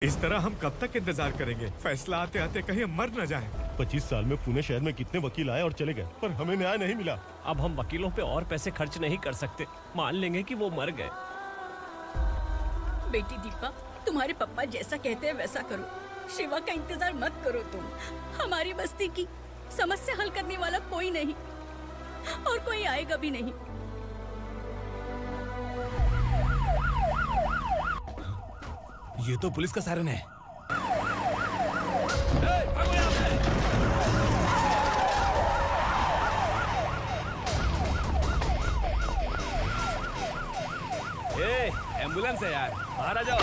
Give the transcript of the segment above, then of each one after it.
इस तरह हम कब तक इंतजार करेंगे? फैसला आते आते कहीं हम मर न जाएं। 25 साल में पुणे शहर में कितने वकील आए और चले गए, पर हमें न्याय नहीं मिला। अब हम वकीलों पे और पैसे खर्च नहीं कर सकते। मान लेंगे कि वो मर गए। बेटी दीपा, तुम्हारे पापा जैसा कहते हैं वैसा करो। शिवा का इंतजार मत करो तुम। हमारी बस्ती की समस्या हल करने वाला कोई नहीं और कोई आएगा भी नहीं। ये तो पुलिस का सायरन है। एम्बुलेंस है यार, बाहर आ जाओ।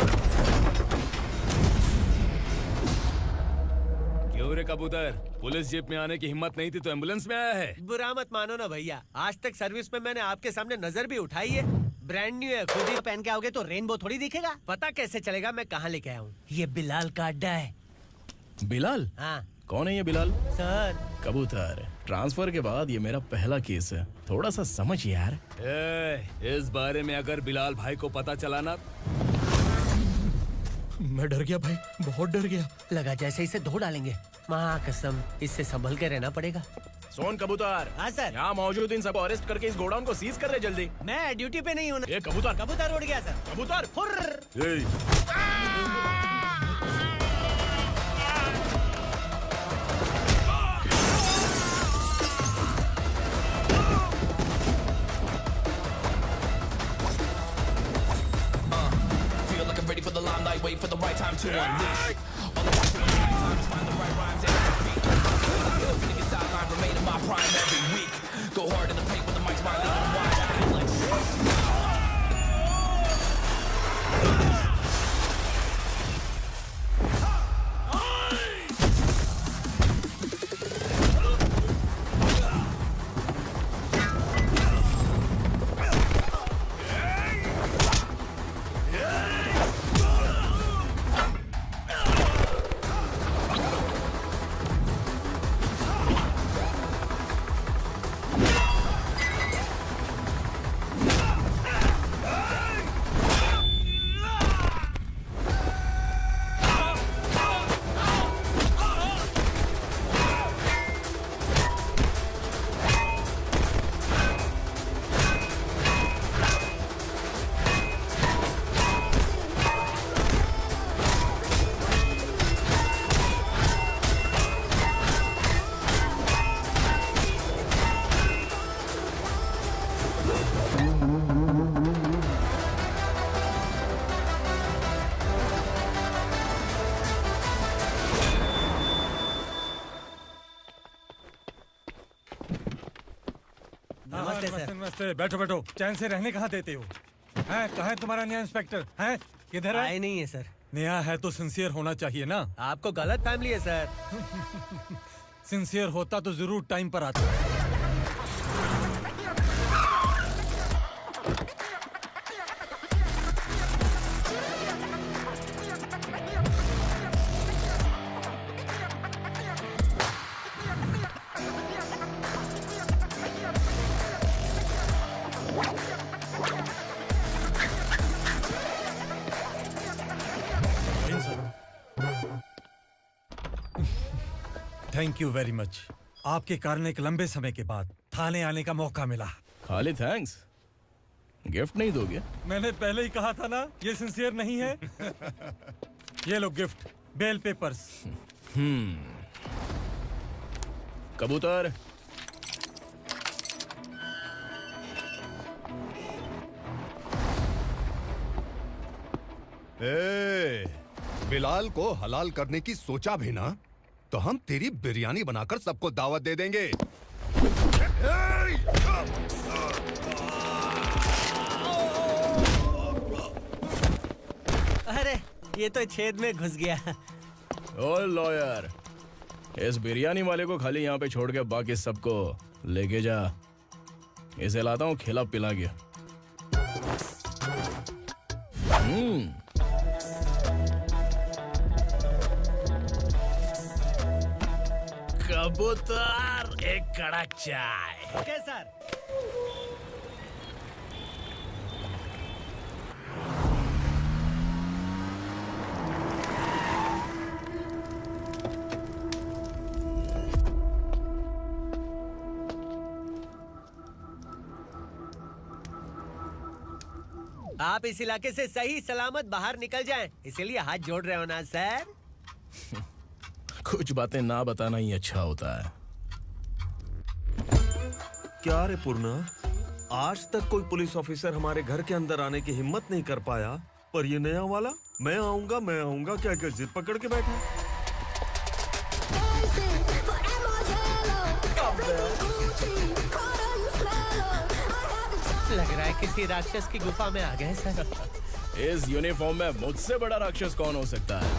क्यों रे कबूतर, पुलिस जीप में आने की हिम्मत नहीं थी तो एम्बुलेंस में आया है? बुरा मत मानो ना भैया, आज तक सर्विस में मैंने आपके सामने नजर भी उठाई है। ब्रांड न्यू है, खुद ही पहन के आओगे तो रेनबो थोड़ी दिखेगा। पता कैसे चलेगा मैं कहाँ लेके आया हूँ? ये बिलाल का अड्डा है। बिलाल? हाँ। कौन है ये बिलाल? सर कबूतर, ट्रांसफर के बाद ये मेरा पहला केस है, थोड़ा सा समझ यार। इस बारे में अगर बिलाल भाई को पता चला ना। मैं डर गया भाई, बहुत डर गया। लगा जैसे इसे धो डालेंगे। माँ कसम, इससे संभल के रहना पड़ेगा। सोन कबूतर। हाँ सर। यहाँ मौजूद इन सबको अरेस्ट करके इस गोडाउन को सीज कर रहे जल्दी। मैं ड्यूटी पे नहीं हूँ। ये कबूतर। कबूतर उड़ गया सर। कबूतर ready for the limelight, wait for the right time to unleash. All the time to the right times, find the right rhymes and beat. Finna get sidelined, remain in my prime every week. Go hard in the paint with the mic's wide open wide. I feel like नमस्ते, बैठो बैठो। चैन से रहने कहाँ देते हो? हैं, कहाँ है तुम्हारा नया इंस्पेक्टर? हैं, किधर है? आए नहीं है सर। नया है तो सिंसियर होना चाहिए ना। आपको गलत फैमिली है सर। सिंसियर होता तो जरूर टाइम पर आता। Thank you very much. आपके कारण एक लंबे समय के बाद थाने आने का मौका मिला। खाली थैंक्स, गिफ्ट नहीं दोगे? मैंने पहले ही कहा था ना, ये सिंसियर नहीं है। ये लो गिफ्ट, बेल पेपर्स। कबूतर, बिलाल को हलाल करने की सोचा भी ना, तो हम तेरी बिरयानी बनाकर सबको दावत दे देंगे। अरे ये तो छेद में घुस गया। ओ लॉयर, इस बिरयानी वाले को खाली यहाँ पे छोड़ के बाकी सबको लेके जा। इसे लाता हूँ खिला पिला के। कबूतर, एक कड़क चाय। Okay sir. आप इस इलाके से सही सलामत बाहर निकल जाएं, इसीलिए हाथ जोड़ रहे हो ना सर? कुछ बातें ना बताना ही अच्छा होता है। क्या रे पूर्णा, आज तक कोई पुलिस ऑफिसर हमारे घर के अंदर आने की हिम्मत नहीं कर पाया, पर ये नया वाला मैं आऊंगा क्या जिद पकड़ के बैठा। लग रहा है किसी राक्षस की गुफा में आ गए सर। इस यूनिफॉर्म में मुझसे बड़ा राक्षस कौन हो सकता है?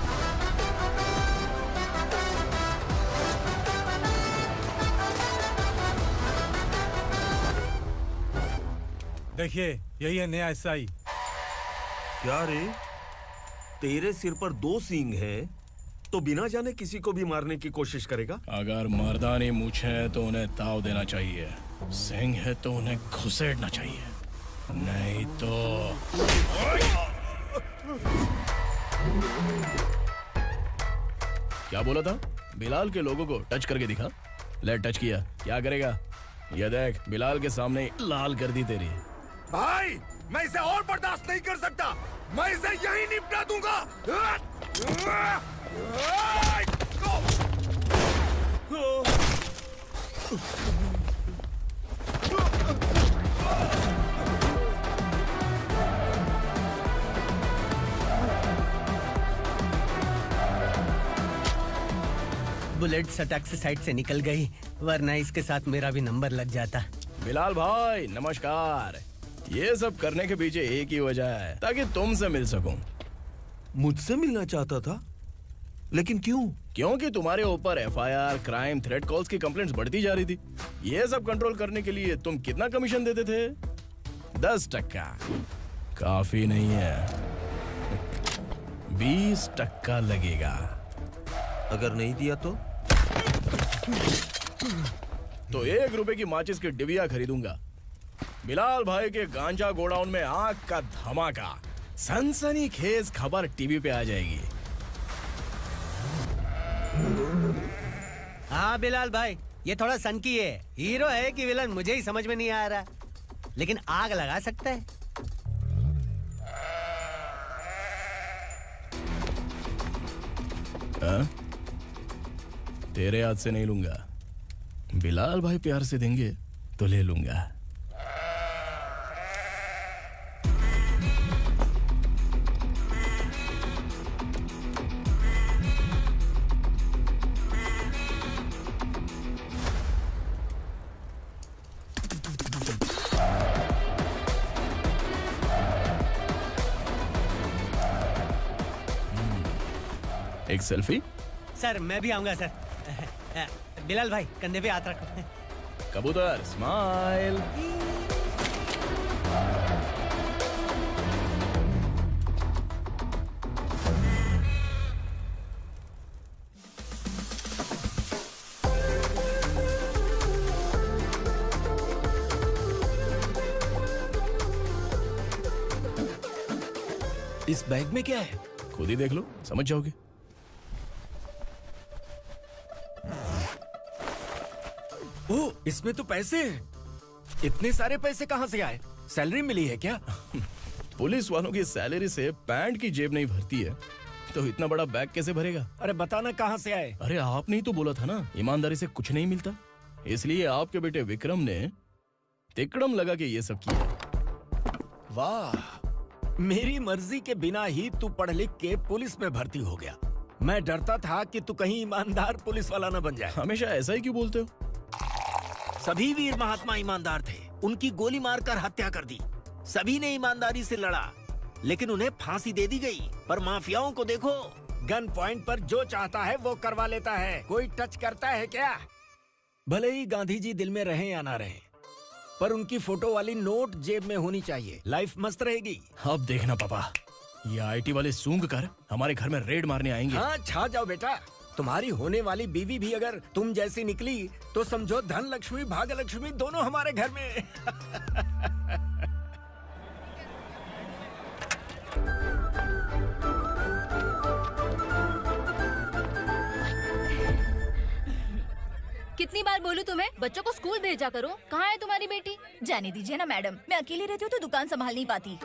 देखिए, यही है नया एसआई। क्या रे, तेरे सिर पर 2 सींग है तो बिना जाने किसी को भी मारने की कोशिश करेगा? अगर मर्दानी मूछें है तो उन्हें ताव देना चाहिए, सिंह है तो उन्हें घुसेड़ना चाहिए, नहीं तो। क्या बोला था? बिलाल के लोगों को टच करके दिखा। ले टच किया, क्या करेगा? ये देख, बिलाल के सामने लाल कर दी तेरी। भाई, मैं इसे और बर्दाश्त नहीं कर सकता। मैं इसे यहीं निपटा दूंगा। बुलेट सटक से साइड से निकल गई, वरना इसके साथ मेरा भी नंबर लग जाता। बिलाल भाई नमस्कार। ये सब करने के पीछे एक ही वजह है, ताकि तुमसे मिल सकूं। मुझसे मिलना चाहता था, लेकिन क्यों? क्योंकि तुम्हारे ऊपर एफआईआर, क्राइम, थ्रेट कॉल्स की कंप्लेंट्स बढ़ती जा रही थी। ये सब कंट्रोल करने के लिए तुम कितना कमीशन देते थे? 10%। काफी नहीं है, 20% लगेगा। अगर नहीं दिया तो 1 रुपए की माचिस की डिबिया खरीदूंगा। बिलाल भाई के गांजा गोडाउन में आग का धमाका, सनसनीखेज खबर टीवी पे आ जाएगी। हाँ बिलाल भाई, ये थोड़ा सनकी है। हीरो है कि विलन मुझे ही समझ में नहीं आ रहा, लेकिन आग लगा सकता है। तेरे हाथ से नहीं लूंगा, बिलाल भाई प्यार से देंगे तो ले लूंगा। एक सेल्फी? सर मैं भी आऊंगा सर। बिलाल भाई कंधे पे हाथ रखो। कबूतर स्माइल। इस बैग में क्या है? खुद ही देख लो, समझ जाओगे। ओह, इसमें तो पैसे हैं। इतने सारे पैसे कहाँ से आए? सैलरी मिली है क्या? पुलिस वालों की सैलरी से पैंट की जेब नहीं भरती है, तो इतना बड़ा बैग कैसे भरेगा? अरे बताना कहाँ से आए? अरे आपने ही तो बोला था ना, ईमानदारी से कुछ नहीं मिलता। इसलिए आपके बेटे विक्रम ने तिकड़म लगा के ये सब किया। वाह, मेरी मर्जी के बिना ही तू पढ़ लिख के पुलिस में भर्ती हो गया। मैं डरता था कि तू कहीं ईमानदार पुलिस वाला न बन जाए। हमेशा ऐसा ही क्यों बोलते हो? सभी वीर महात्मा ईमानदार थे, उनकी गोली मारकर हत्या कर दी। सभी ने ईमानदारी से लड़ा, लेकिन उन्हें फांसी दे दी गई। पर माफियाओं को देखो, गन पॉइंट पर जो चाहता है वो करवा लेता है। कोई टच करता है क्या? भले ही गांधी जी दिल में रहे या ना रहे, पर उनकी फोटो वाली नोट जेब में होनी चाहिए। लाइफ मस्त रहेगी। अब देखना पापा, ये आईटी वाले सूंघ कर हमारे घर में रेड मारने आएंगे। हाँ, छा जाओ बेटा। तुम्हारी होने वाली बीवी भी अगर तुम जैसी निकली तो समझो धन लक्ष्मी भाग्य लक्ष्मी दोनों हमारे घर में। कितनी बार बोलूं तुम्हें, बच्चों को स्कूल भेजा करो। कहाँ है तुम्हारी बेटी? जाने दीजिए ना मैडम, मैं अकेली रहती हूँ तो दुकान संभाल नहीं पाती।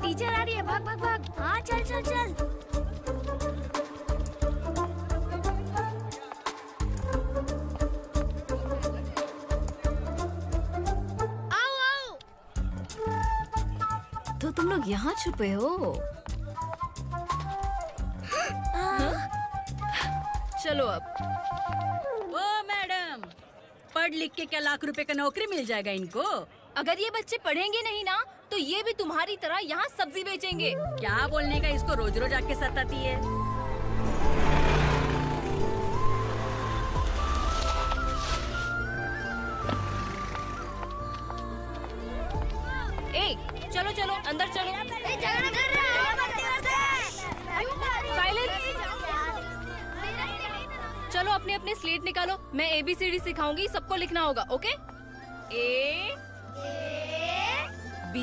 टीचर आ रही है, भाग भाग भाग। हाँ चल चल चल। आओ आओ। तो तुम लोग यहाँ छुपे हो? चलो अब। ओ मैडम, पढ़ लिख के क्या लाख रुपए का नौकरी मिल जाएगा इनको? अगर ये बच्चे पढ़ेंगे नहीं ना तो ये भी तुम्हारी तरह यहाँ सब्जी बेचेंगे। क्या बोलने का, इसको रोज रोज आके सताती है। ए, चलो चलो अंदर चलो। साइलेंस। चलो अपने अपने स्लेट निकालो। मैं ABCD सिखाऊंगी, सबको लिखना होगा। ओके? A B।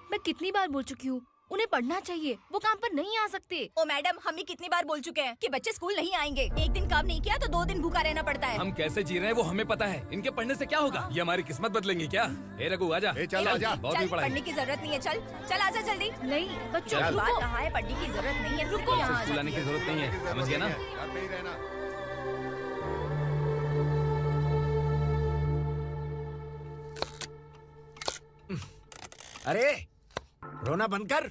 मैं कितनी बार बोल चुकी हूँ, उन्हें पढ़ना चाहिए, वो काम पर नहीं आ सकते। ओ मैडम, हम भी कितनी बार बोल चुके हैं कि बच्चे स्कूल नहीं आएंगे। एक दिन काम नहीं किया तो 2 दिन भूखा रहना पड़ता है। हम कैसे जी रहे हैं वो हमें पता है। इनके पढ़ने से क्या होगा? ये हमारी किस्मत बदलेंगे क्या? ए रघु आजा। चल आजा। बहुत भी पढ़ाई। पढ़ने की जरूरत नहीं है। चल चल आजा जल्दी। नहीं बच्चों बात रुको। कहा है, पढ़ने की जरूरत नहीं है। रुको यहाँ। स्कूल आने की जरूरत नहीं है, समझ गया ना? घर पे ही रहना। अरे रोना बंद कर।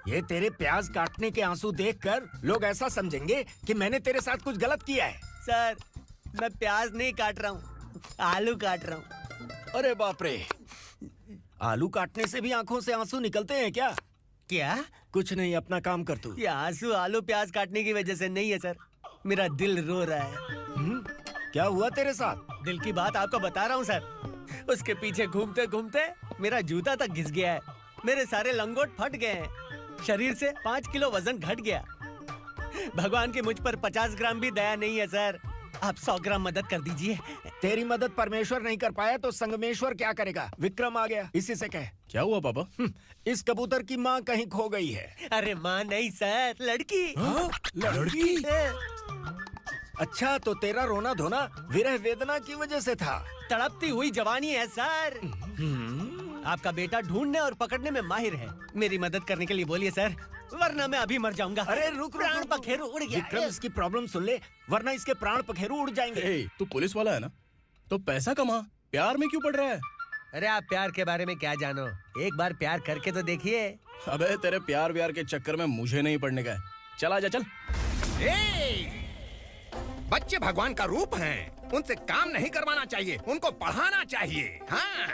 ये तेरे प्याज काटने के आंसू देखकर लोग ऐसा समझेंगे कि मैंने तेरे साथ कुछ गलत किया है। सर, मैं प्याज नहीं काट रहा हूँ, आलू काट रहा हूँ। अरे बाप रे, आलू काटने से भी आंखों से आंसू निकलते हैं क्या? क्या? कुछ नहीं, अपना काम कर तू। ये आंसू आलू प्याज काटने की वजह से नहीं है सर, मेरा दिल रो रहा है। क्या हुआ तेरे साथ? दिल की बात आपको बता रहा हूँ सर। उसके पीछे घूमते घूमते मेरा जूता तक घिस गया है, मेरे सारे लंगोट फट गए हैं, शरीर से 5 किलो वजन घट गया। भगवान की मुझ पर 50 ग्राम भी दया नहीं है सर। आप 100 ग्राम मदद कर दीजिए। तेरी मदद परमेश्वर नहीं कर पाया तो संगमेश्वर क्या करेगा? विक्रम आ गया, इसी से कह। क्या हुआ पापा? इस कबूतर की माँ कहीं खो गई है। अरे माँ नहीं सर, लड़की। लड़की? अच्छा, तो तेरा रोना धोना विरह वेदना की वजह से था। तड़पती हुई जवानी है सर। आपका बेटा ढूंढने और पकड़ने में माहिर है। मेरी मदद करने के लिए बोलिए सर, वरना मैं अभी मर जाऊंगा। अरे रुक, प्राण पखेरु उड़ गया। विक्रम, इसकी प्रॉब्लम सुन ले, वरना इसके प्राण पखेरु उड़ जाएंगे। तू पुलिस वाला है ना, तो पैसा कमा, प्यार में क्यों पड़ रहा है? अरे आप प्यार के बारे में क्या जानो, एक बार प्यार करके तो देखिए। अबे तेरे प्यार व्यार के चक्कर में मुझे नहीं पड़ने का है। चल आजा चल। बच्चे भगवान का रूप हैं, उनसे काम नहीं करवाना चाहिए, उनको पढ़ाना चाहिए। हाँ,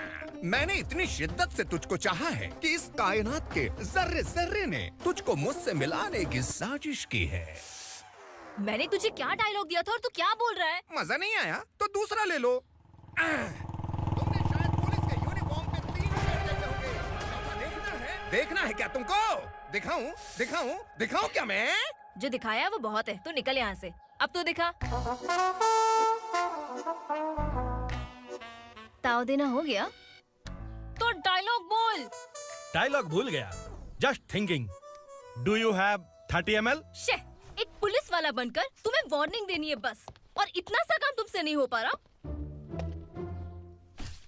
मैंने इतनी शिद्दत से तुझको चाहा है कि इस कायनात के जर्रे जर्रे ने तुझको मुझसे मिलाने की साजिश की है। मैंने तुझे क्या डायलॉग दिया था और तू क्या बोल रहा है? मजा नहीं आया तो दूसरा ले लो। तुमने शायद पुलिस के यूनिफॉर्म पे 3 शेर देखे होंगे। देखना है क्या तुमको? दिखाऊं दिखाऊं दिखाऊं क्या मैं? जो दिखाया वो बहुत है, तू निकल यहाँ से। अब तो दिखा। ताव देना हो गया तो डायलॉग बोल। डायलॉग भूल गया। Just thinking. Do you have 30 ml? शे, एक पुलिस वाला बनकर तुम्हें वार्निंग देनी है बस, और इतना सा काम तुमसे नहीं हो पा रहा।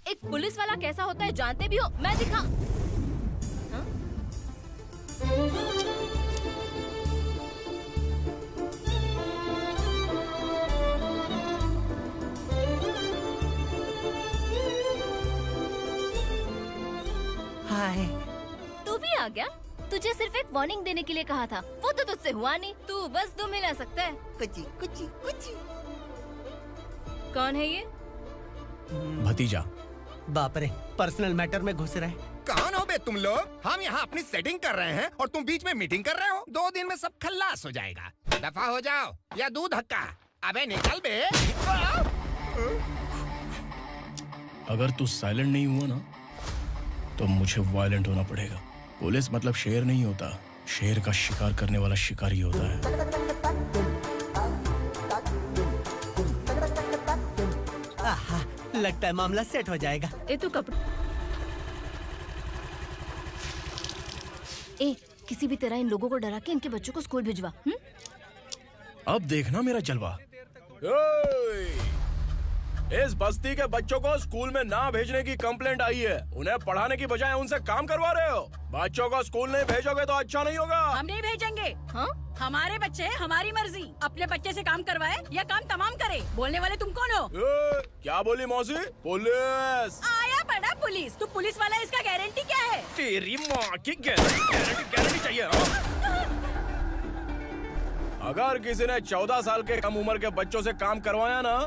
एक पुलिस वाला कैसा होता है जानते भी हो? मैं दिखा। हाँ? हाय। तू भी आ गया? तुझे सिर्फ एक वार्निंग देने के लिए कहा था, वो तो तुझसे हुआ नहीं। तू बस 2 मिला सकता है। कुछ कुछ कुछ। कौन है ये? भतीजा। बाप रे, पर्सनल मैटर में घुस रहे। कौन हो बे तुम लोग? हम यहाँ अपनी सेटिंग कर रहे हैं और तुम बीच में मीटिंग कर रहे हो। 2 दिन में सब खल्लास हो जाएगा। दफा हो जाओ या दूध हक्का। अबे निकल बे। अगर तू साइलेंट नहीं हुआ ना तो मुझे वायलेंट होना पड़ेगा। पुलिस मतलब शेर नहीं होता, शेर का शिकार करने वाला शिकारी होता है। आहा, लगता है मामला सेट हो जाएगा। ए तू कपड़े किसी भी तरह इन लोगों को डरा के इनके बच्चों को स्कूल भिजवा। अब देखना मेरा जलवा। इस बस्ती के बच्चों को स्कूल में ना भेजने की कंप्लेंट आई है। उन्हें पढ़ाने की बजाय उनसे काम करवा रहे हो। बच्चों को स्कूल नहीं भेजोगे तो अच्छा नहीं होगा। हम नहीं भेजेंगे। हाँ? हमारे बच्चे हमारी मर्जी। अपने बच्चे से काम करवाए या काम तमाम करे। बोलने वाले तुम कौन हो? क्या बोली मौसी? पुलिस आया पड़ा पुलिस। तू पुलिस वाला, इसका गारंटी क्या है? तेरी माँ की गारंटी चाहिए। अगर किसी ने 14 साल के कम उम्र के बच्चों से काम करवाया ना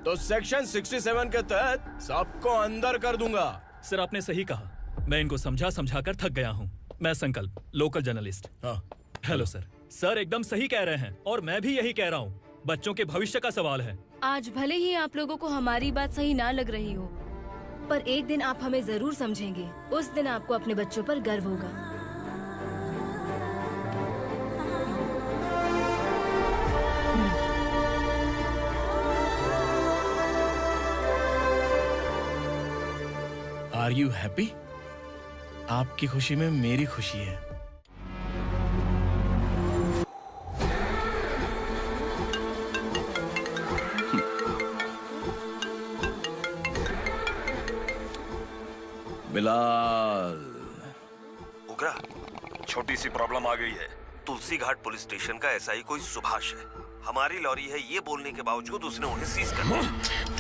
तो सेक्शन 67 के तहत सबको अंदर कर दूंगा। सर आपने सही कहा। मैं इनको समझा कर थक गया हूँ। मैं संकल्प, local journalist. Hello sir. Sir एकदम सही कह रहे हैं और मैं भी यही कह रहा हूँ। बच्चों के भविष्य का सवाल है। आज भले ही आप लोगों को हमारी बात सही ना लग रही हो, पर एक दिन आप हमें जरूर समझेंगे। उस दिन आपको अपने बच्चों पर गर्व होगा। Are you happy? आपकी खुशी में मेरी खुशी है। बिलाल। उगरा, छोटी सी प्रॉब्लम आ गई है। तुलसी घाट पुलिस स्टेशन का ऐसा ही कोई सुभाष है। हमारी लॉरी है ये बोलने के बावजूद उसने उन्हें सीज कर दिया।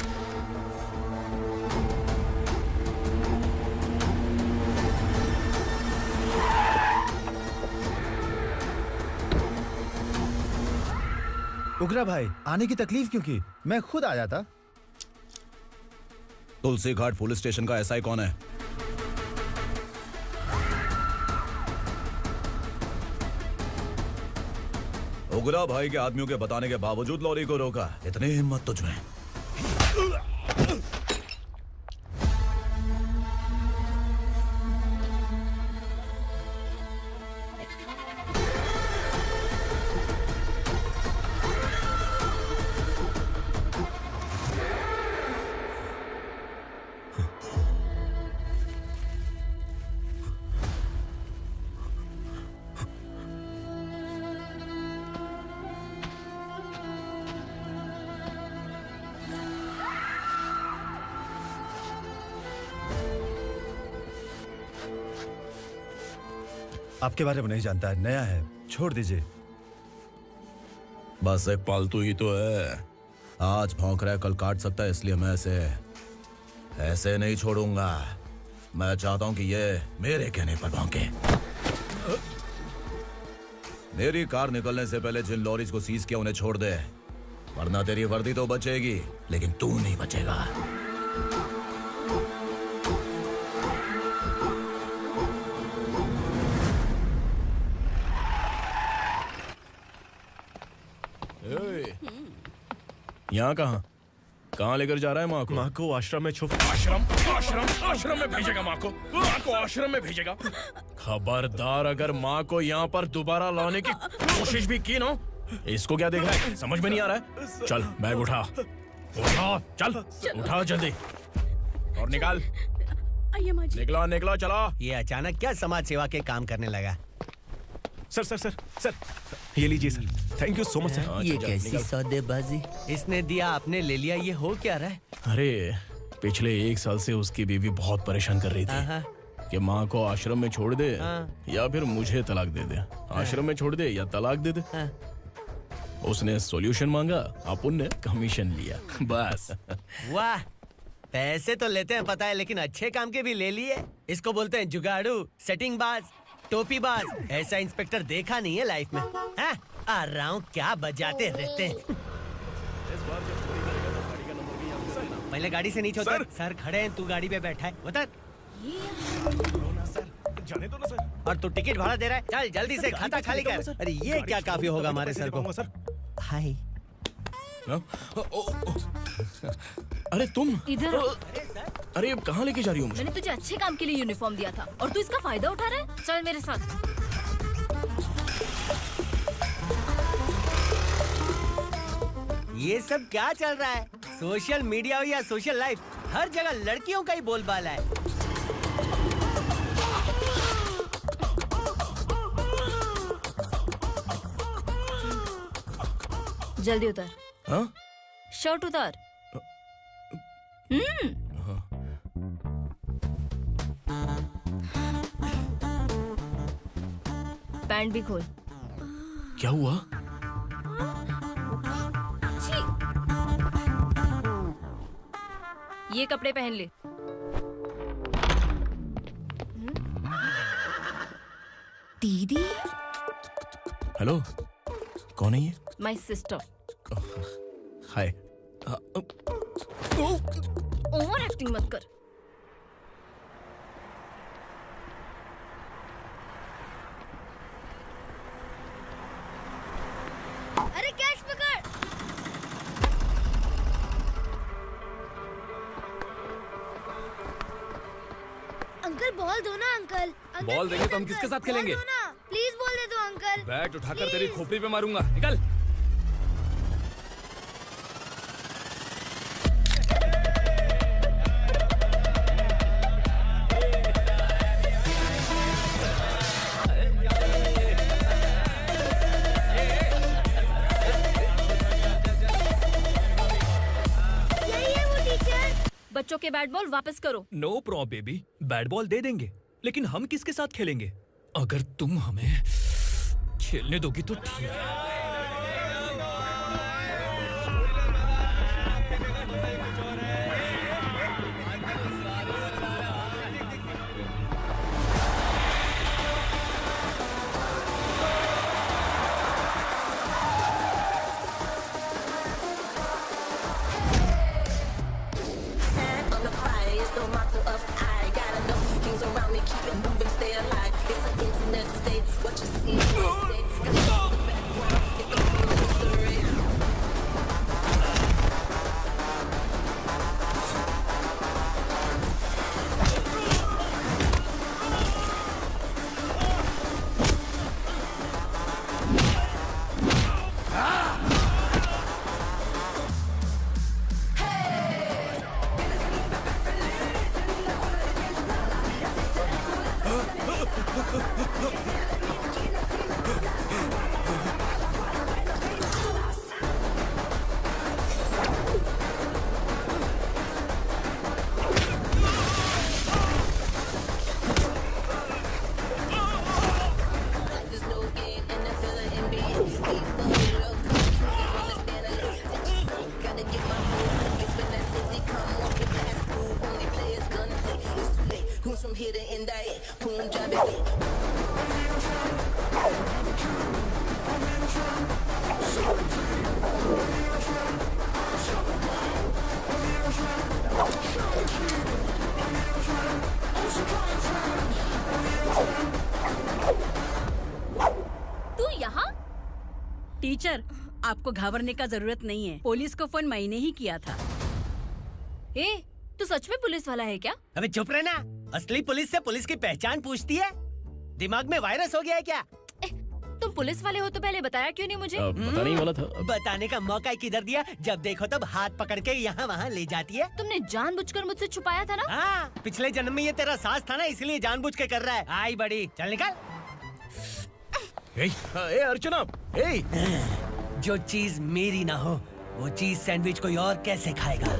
उगरा भाई, आने की तकलीफ क्यों की? मैं खुद आया था। तुलसी घाट पुलिस स्टेशन का एसआई कौन है? उगरा भाई के आदमियों के बताने के बावजूद लॉरी को रोका। इतनी हिम्मत तुझमें? आपके बारे में नहीं जानता है, नया है, छोड़ दीजिए। बस एक पालतू ही तो है। आज भौंक रहा है, कल काट सकता है, इसलिए मैं ऐसे नहीं छोड़ूंगा। मैं चाहता हूं कि ये मेरे कहने पर भौंके। मेरी कार निकलने से पहले जिन लॉरीज को सीज किया उन्हें छोड़ दे, वरना तेरी वर्दी तो बचेगी लेकिन तू नहीं बचेगा। यहाँ कहाँ लेकर जा रहा है माँ को? माँ को आश्रम में छुप। आश्रम में भेजेगा माँ को? माँ को आश्रम में भेजेगा? खबरदार, अगर माँ को यहाँ पर दोबारा लाने की कोशिश भी की ना, इसको क्या देख रहा है? समझ में नहीं आ रहा है? चल बैग उठा, चल उठा जल्दी और निकाल। निकला चला। ये अचानक क्या समाज सेवा के काम करने लगा? सर ये लीजिए sir. Thank you so much sir. ये कैसी सौदेबाजी? इसने दिया, आपने ले लिया, ये हो क्या रहा है? अरे पिछले 1 साल से उसकी बीवी बहुत परेशान कर रही थी कि माँ को आश्रम में छोड़ दे या फिर मुझे तलाक दे दे। आश्रम में छोड़ दे या तलाक दे दे। उसने सॉल्यूशन मांगा, अपुन ने कमीशन लिया, बस। वाह, पैसे तो लेते हैं पता है, लेकिन अच्छे काम के भी ले लिए। इसको बोलते हैं जुगाड़ू, सेटिंग बाज, टोपी बाज। ऐसा इंस्पेक्टर देखा नहीं है लाइफ में। हाँ? आ रहा हूँ, क्या बजाते रहते हैं। पहले गाड़ी से नीचे उतर। सर खड़े हैं, तू गाड़ी पे बैठा है, उतर। जाने दो ना सर। और तू टिकट भाड़ा दे रहा है? चल जल्दी से खाता खाली कर। अरे ये क्या काफी होगा हमारे सर को। हाय। अरे तुम इधर। अरे अब कहाँ लेके जा रही हो मुझे? मैंने तुझे अच्छे काम के लिए यूनिफॉर्म दिया था और तू इसका फायदा उठा रहा है। चल मेरे साथ। ये सब क्या चल रहा है? सोशल मीडिया हो या सोशल लाइफ, हर जगह लड़कियों का ही बोलबाला है। जल्दी उतार। हाँ? शर्ट उतार। पैंट भी खोल। क्या हुआ? ये कपड़े पहन ले। दीदी। हेलो, कौन है ये? My sister. Hi. Over acting मत कर। अरे कैच पकड़। अंकल बॉल दो ना अंकल। बॉल देंगे तो हम किसके साथ खेलेंगे? प्लीज बॉल दे दो अंकल। बैट उठाकर तेरी खोपड़ी पे मारूंगा। निकल। बच्चों के बैट बॉल वापस करो। No problem baby, bat ball दे देंगे, लेकिन हम किसके साथ खेलेंगे? अगर तुम हमें खेलने दोगी तो ठीक है। टीचर, आपको घबराने का जरूरत नहीं है। पुलिस को फोन मैंने ही किया था। ए, तू सच में पुलिस वाला है क्या? अबे चुप रहना। असली पुलिस से पुलिस की पहचान पूछती है? दिमाग में वायरस हो गया है क्या? तुम पुलिस वाले हो तो पहले बताया क्यों नहीं मुझे? बताने ही वाला था। बताने का मौका किधर दिया? जब देखो तब हाथ पकड़ के यहाँ वहाँ ले जाती है। तुमने जानबूझकर मुझसे छुपाया था ना? हाँ, पिछले जन्म में ये तेरा सास था ना, इसलिए जानबूझ के कर रहा है। आई बड़ी, चल निकल। ए अर्चना, ए! जो चीज मेरी ना हो, वो चीज सैंडविच कोई और कैसे खाएगा?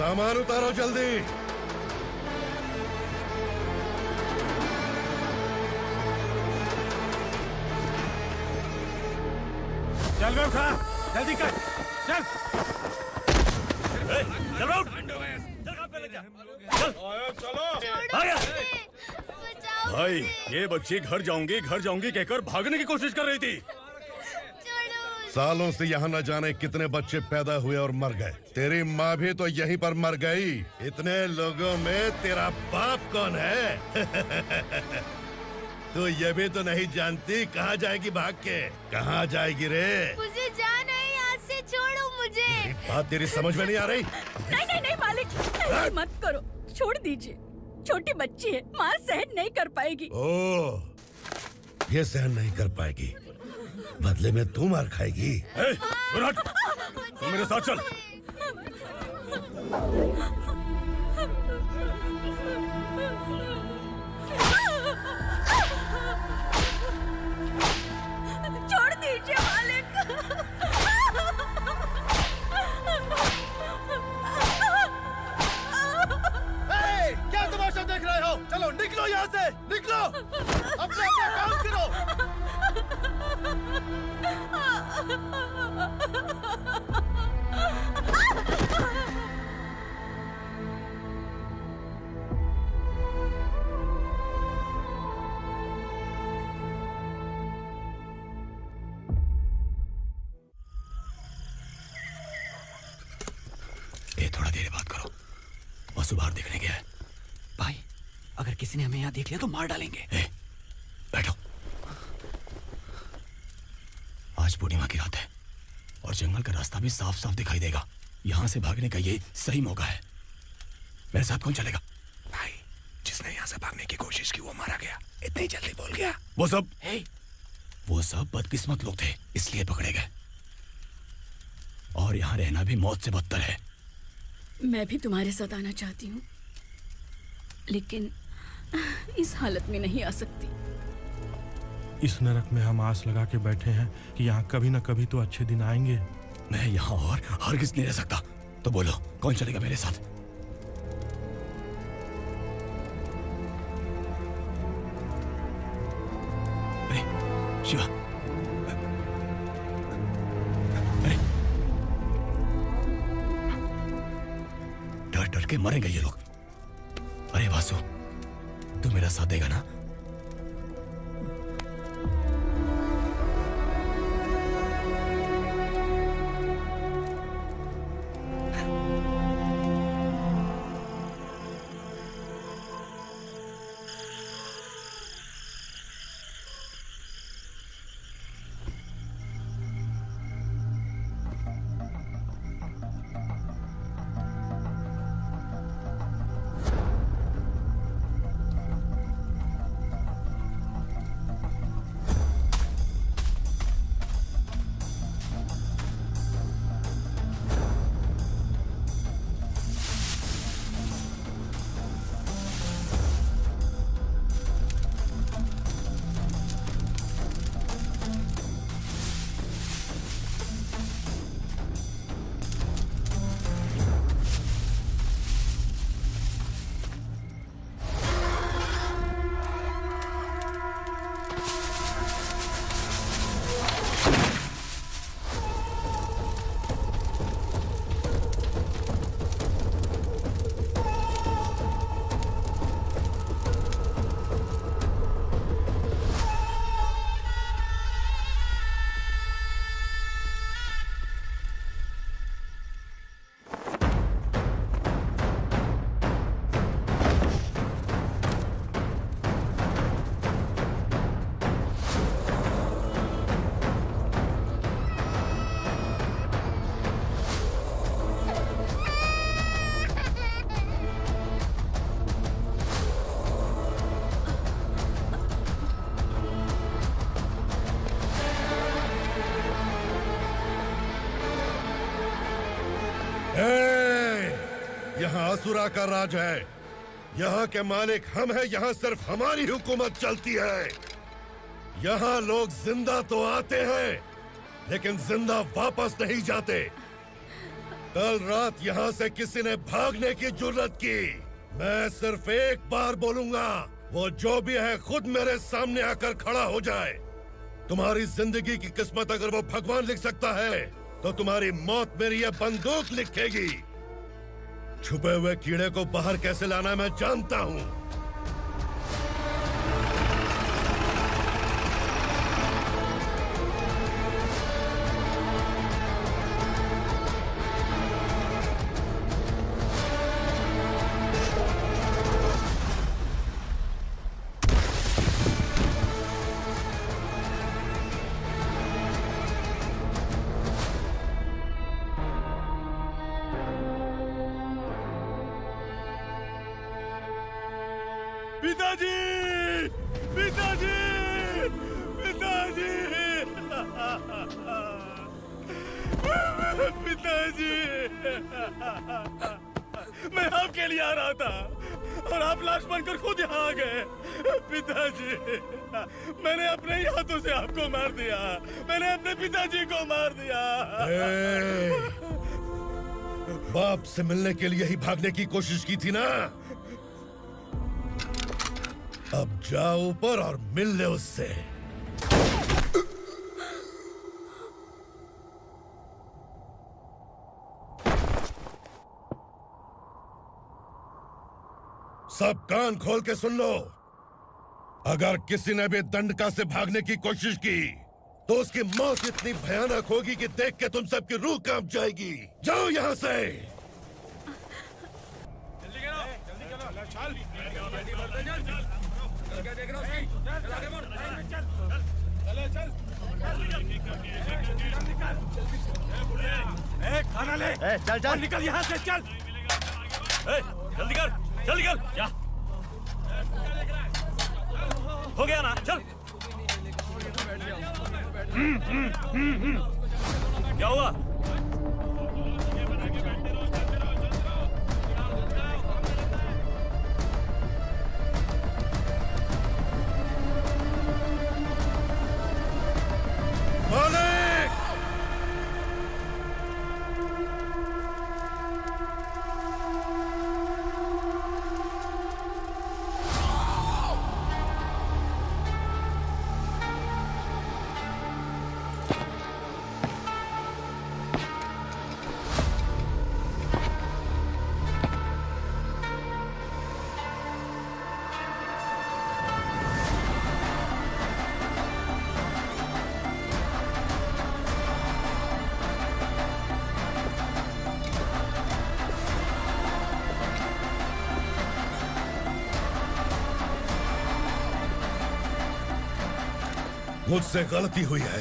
सामान उतारो जल्दी। चल बे उठा, जल्दी कर, चल। चल उठ। चलो। भाई, ये बच्ची घर जाऊंगी कहकर भागने की कोशिश कर रही थी। सालों से यहाँ न जाने कितने बच्चे पैदा हुए और मर गए। तेरी माँ भी तो यहीं पर मर गई। इतने लोगों में तेरा बाप कौन है? तू ये भी तो नहीं जानती कहाँ जाएगी भाग के? कहाँ जाएगी रे? मुझे जाना है, यहाँ से छोड़ो मुझे। बात तेरी समझ में नहीं आ रही? नहीं मालिक, ऐसे मत करो, छोड़ दीजिए। छोटी बच्ची है, माँ सहन नहीं कर पाएगी। ओह, ये सहन नहीं कर पाएगी, बदले में तू मार खाएगी। तू मेरे साथ चल। छोड़ दीजिए मालिक। क्या तमाशा देख रहे हो? चलो निकलो यहाँ से, निकलो। अपना काम करो। थोड़ा देर बात करो। वसु बाहर देखने गया है। भाई, अगर किसी ने हमें यहाँ देख लिया तो मार डालेंगे। बैठो। आज पूर्णिमा की रात है और जंगल का रास्ता भी साफ साफ दिखाई देगा। यहाँ से भागने का ये सही मौका है। मेरे साथ कौन चलेगा? भाई, जिसने यहाँ से भागने की कोशिश की वो मारा गया। इतनी जल्दी बोल गया। वो सब बदकिस्मत लोग थे, इसलिए पकड़े गए। और यहाँ रहना भी मौत से बदतर है। मैं भी तुम्हारे साथ आना चाहती हूँ, लेकिन इस हालत में नहीं आ सकती। इस नरक में हम आस लगा के बैठे हैं कि यहाँ कभी न कभी तो अच्छे दिन आएंगे। मैं यहाँ और हरगिज़ नहीं रह सकता। तो बोलो, कौन चलेगा मेरे साथ? अरे शिवा, अरे डर डर के मरेंगे ये लोग। अरे वासु, तू मेरा साथ देगा ना? यहाँ असुरा का राज है। यहाँ के मालिक हम हैं। यहाँ सिर्फ हमारी हुकूमत चलती है। यहाँ लोग जिंदा तो आते हैं, लेकिन जिंदा वापस नहीं जाते। कल रात यहाँ से किसी ने भागने की जुर्रत की, मैं सिर्फ एक बार बोलूंगा, वो जो भी है खुद मेरे सामने आकर खड़ा हो जाए। तुम्हारी जिंदगी की किस्मत अगर वो भगवान लिख सकता है, तो तुम्हारी मौत मेरी ये बंदूक लिखेगी। छुपे हुए कीड़े को बाहर कैसे लाना मैं जानता हूँ। पिताजी, पिताजी, पिताजी, पिताजी, मैं आपके लिए आ रहा था और आप लाश बनकर खुद यहाँ आ गए। पिताजी, मैंने अपने ही हाथों से आपको मार दिया, मैंने अपने पिताजी को मार दिया। बाप से मिलने के लिए ही भागने की कोशिश की थी ना? अब जाओ ऊपर और मिल ले उससे। सब कान खोल के सुन लो। अगर किसी ने भी दंडका से भागने की कोशिश की, तो उसकी मौत इतनी भयानक होगी कि देख के तुम सबकी रूह कांप जाएगी। जाओ यहाँ से। खाना ले। चल चल निकल यहाँ से, चल। जल्दी कर, जल्दी कर। जा। हो गया ना, चल। क्या हुआ? मालिक! मुझसे गलती हुई है,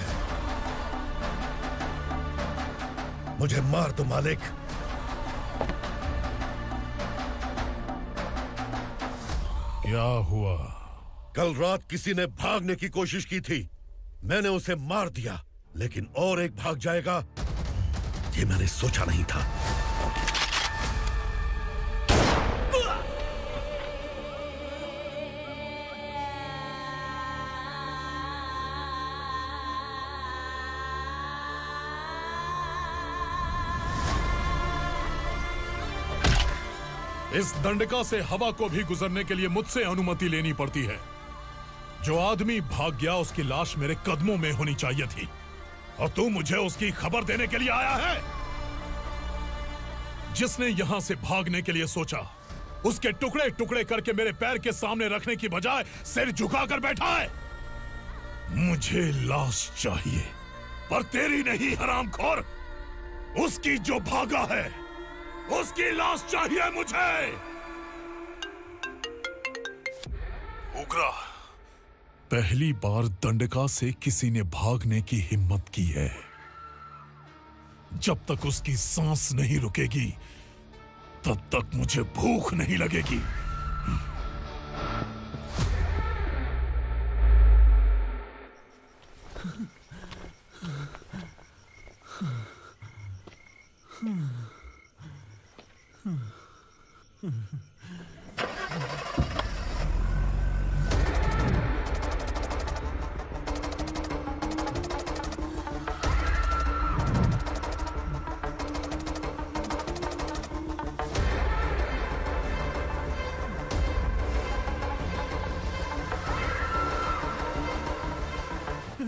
मुझे मार दो मालिक। क्या हुआ? कल रात किसी ने भागने की कोशिश की थी, मैंने उसे मार दिया, लेकिन और एक भाग जाएगा ये मैंने सोचा नहीं था। इस दंडका से हवा को भी गुजरने के लिए मुझसे अनुमति लेनी पड़ती है। जो आदमी भाग गया उसकी लाश मेरे कदमों में होनी चाहिए थी, और तू मुझे उसकी खबर देने के लिए आया है। जिसने यहां से भागने के लिए सोचा, उसके टुकड़े टुकड़े करके मेरे पैर के सामने रखने की बजाय सिर झुकाकर बैठा है। मुझे लाश चाहिए, पर तेरी नहीं हरामखोर, उसकी जो भागा है उसकी लाश चाहिए मुझे। उग्रा, पहली बार दंडका से किसी ने भागने की हिम्मत की है। जब तक उसकी सांस नहीं रुकेगी, तब तक मुझे भूख नहीं लगेगी।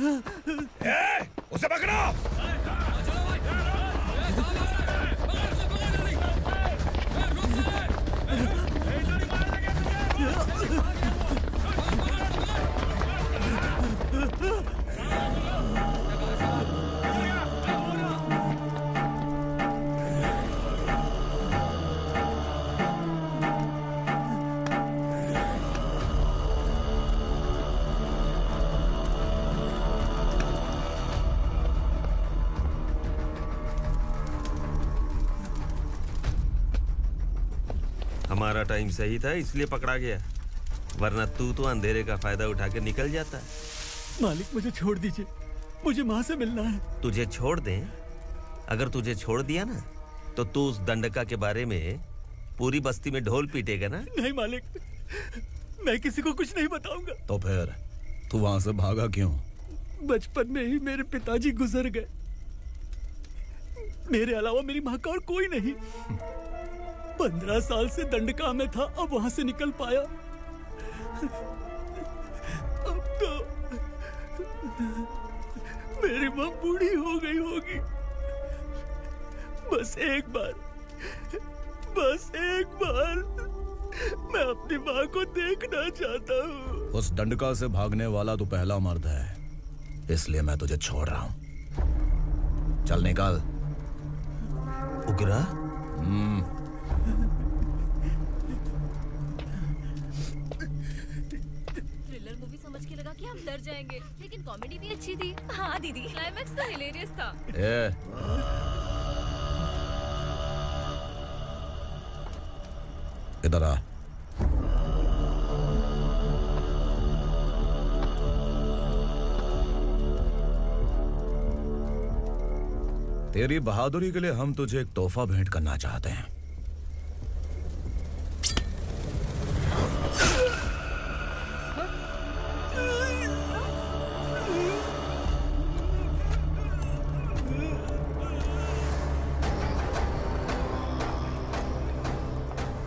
उसे पकड़ो। हमारा टाइम सही था इसलिए पकड़ा गया, वरना तू तो अंधेरे का फायदा उठा के निकल जाता। मालिक मुझे छोड़ दीजिए, मुझे माँ से मिलना है। तुझे छोड़ दें? अगर तुझे छोड़ दिया ना तो तू उस दंडका के बारे में पूरी बस्ती में ढोल पीटेगा ना। नहीं मालिक, मैं किसी को कुछ नहीं बताऊंगा। तो फिर तू वहां से भागा क्यों? बचपन में ही मेरे पिताजी गुजर गए, मेरे अलावा मेरी माँ का और कोई नहीं। 15 साल से दंडका में था, अब वहां से निकल पाया। अब तो मेरी माँ बूढ़ी हो गई होगी। बस एक बार मैं अपनी माँ को देखना चाहता हूँ। उस दंडका से भागने वाला तो पहला मर्द है, इसलिए मैं तुझे छोड़ रहा हूँ। चल निकल। उग्रा? थ्रिलर मूवी समझ के लगा कि हम डर जाएंगे, लेकिन कॉमेडी भी अच्छी थी। हाँ दीदी, क्लाइमैक्स तो हिलेरियस था। इधर आ। तेरी बहादुरी के लिए हम तुझे एक तोहफा भेंट करना चाहते हैं।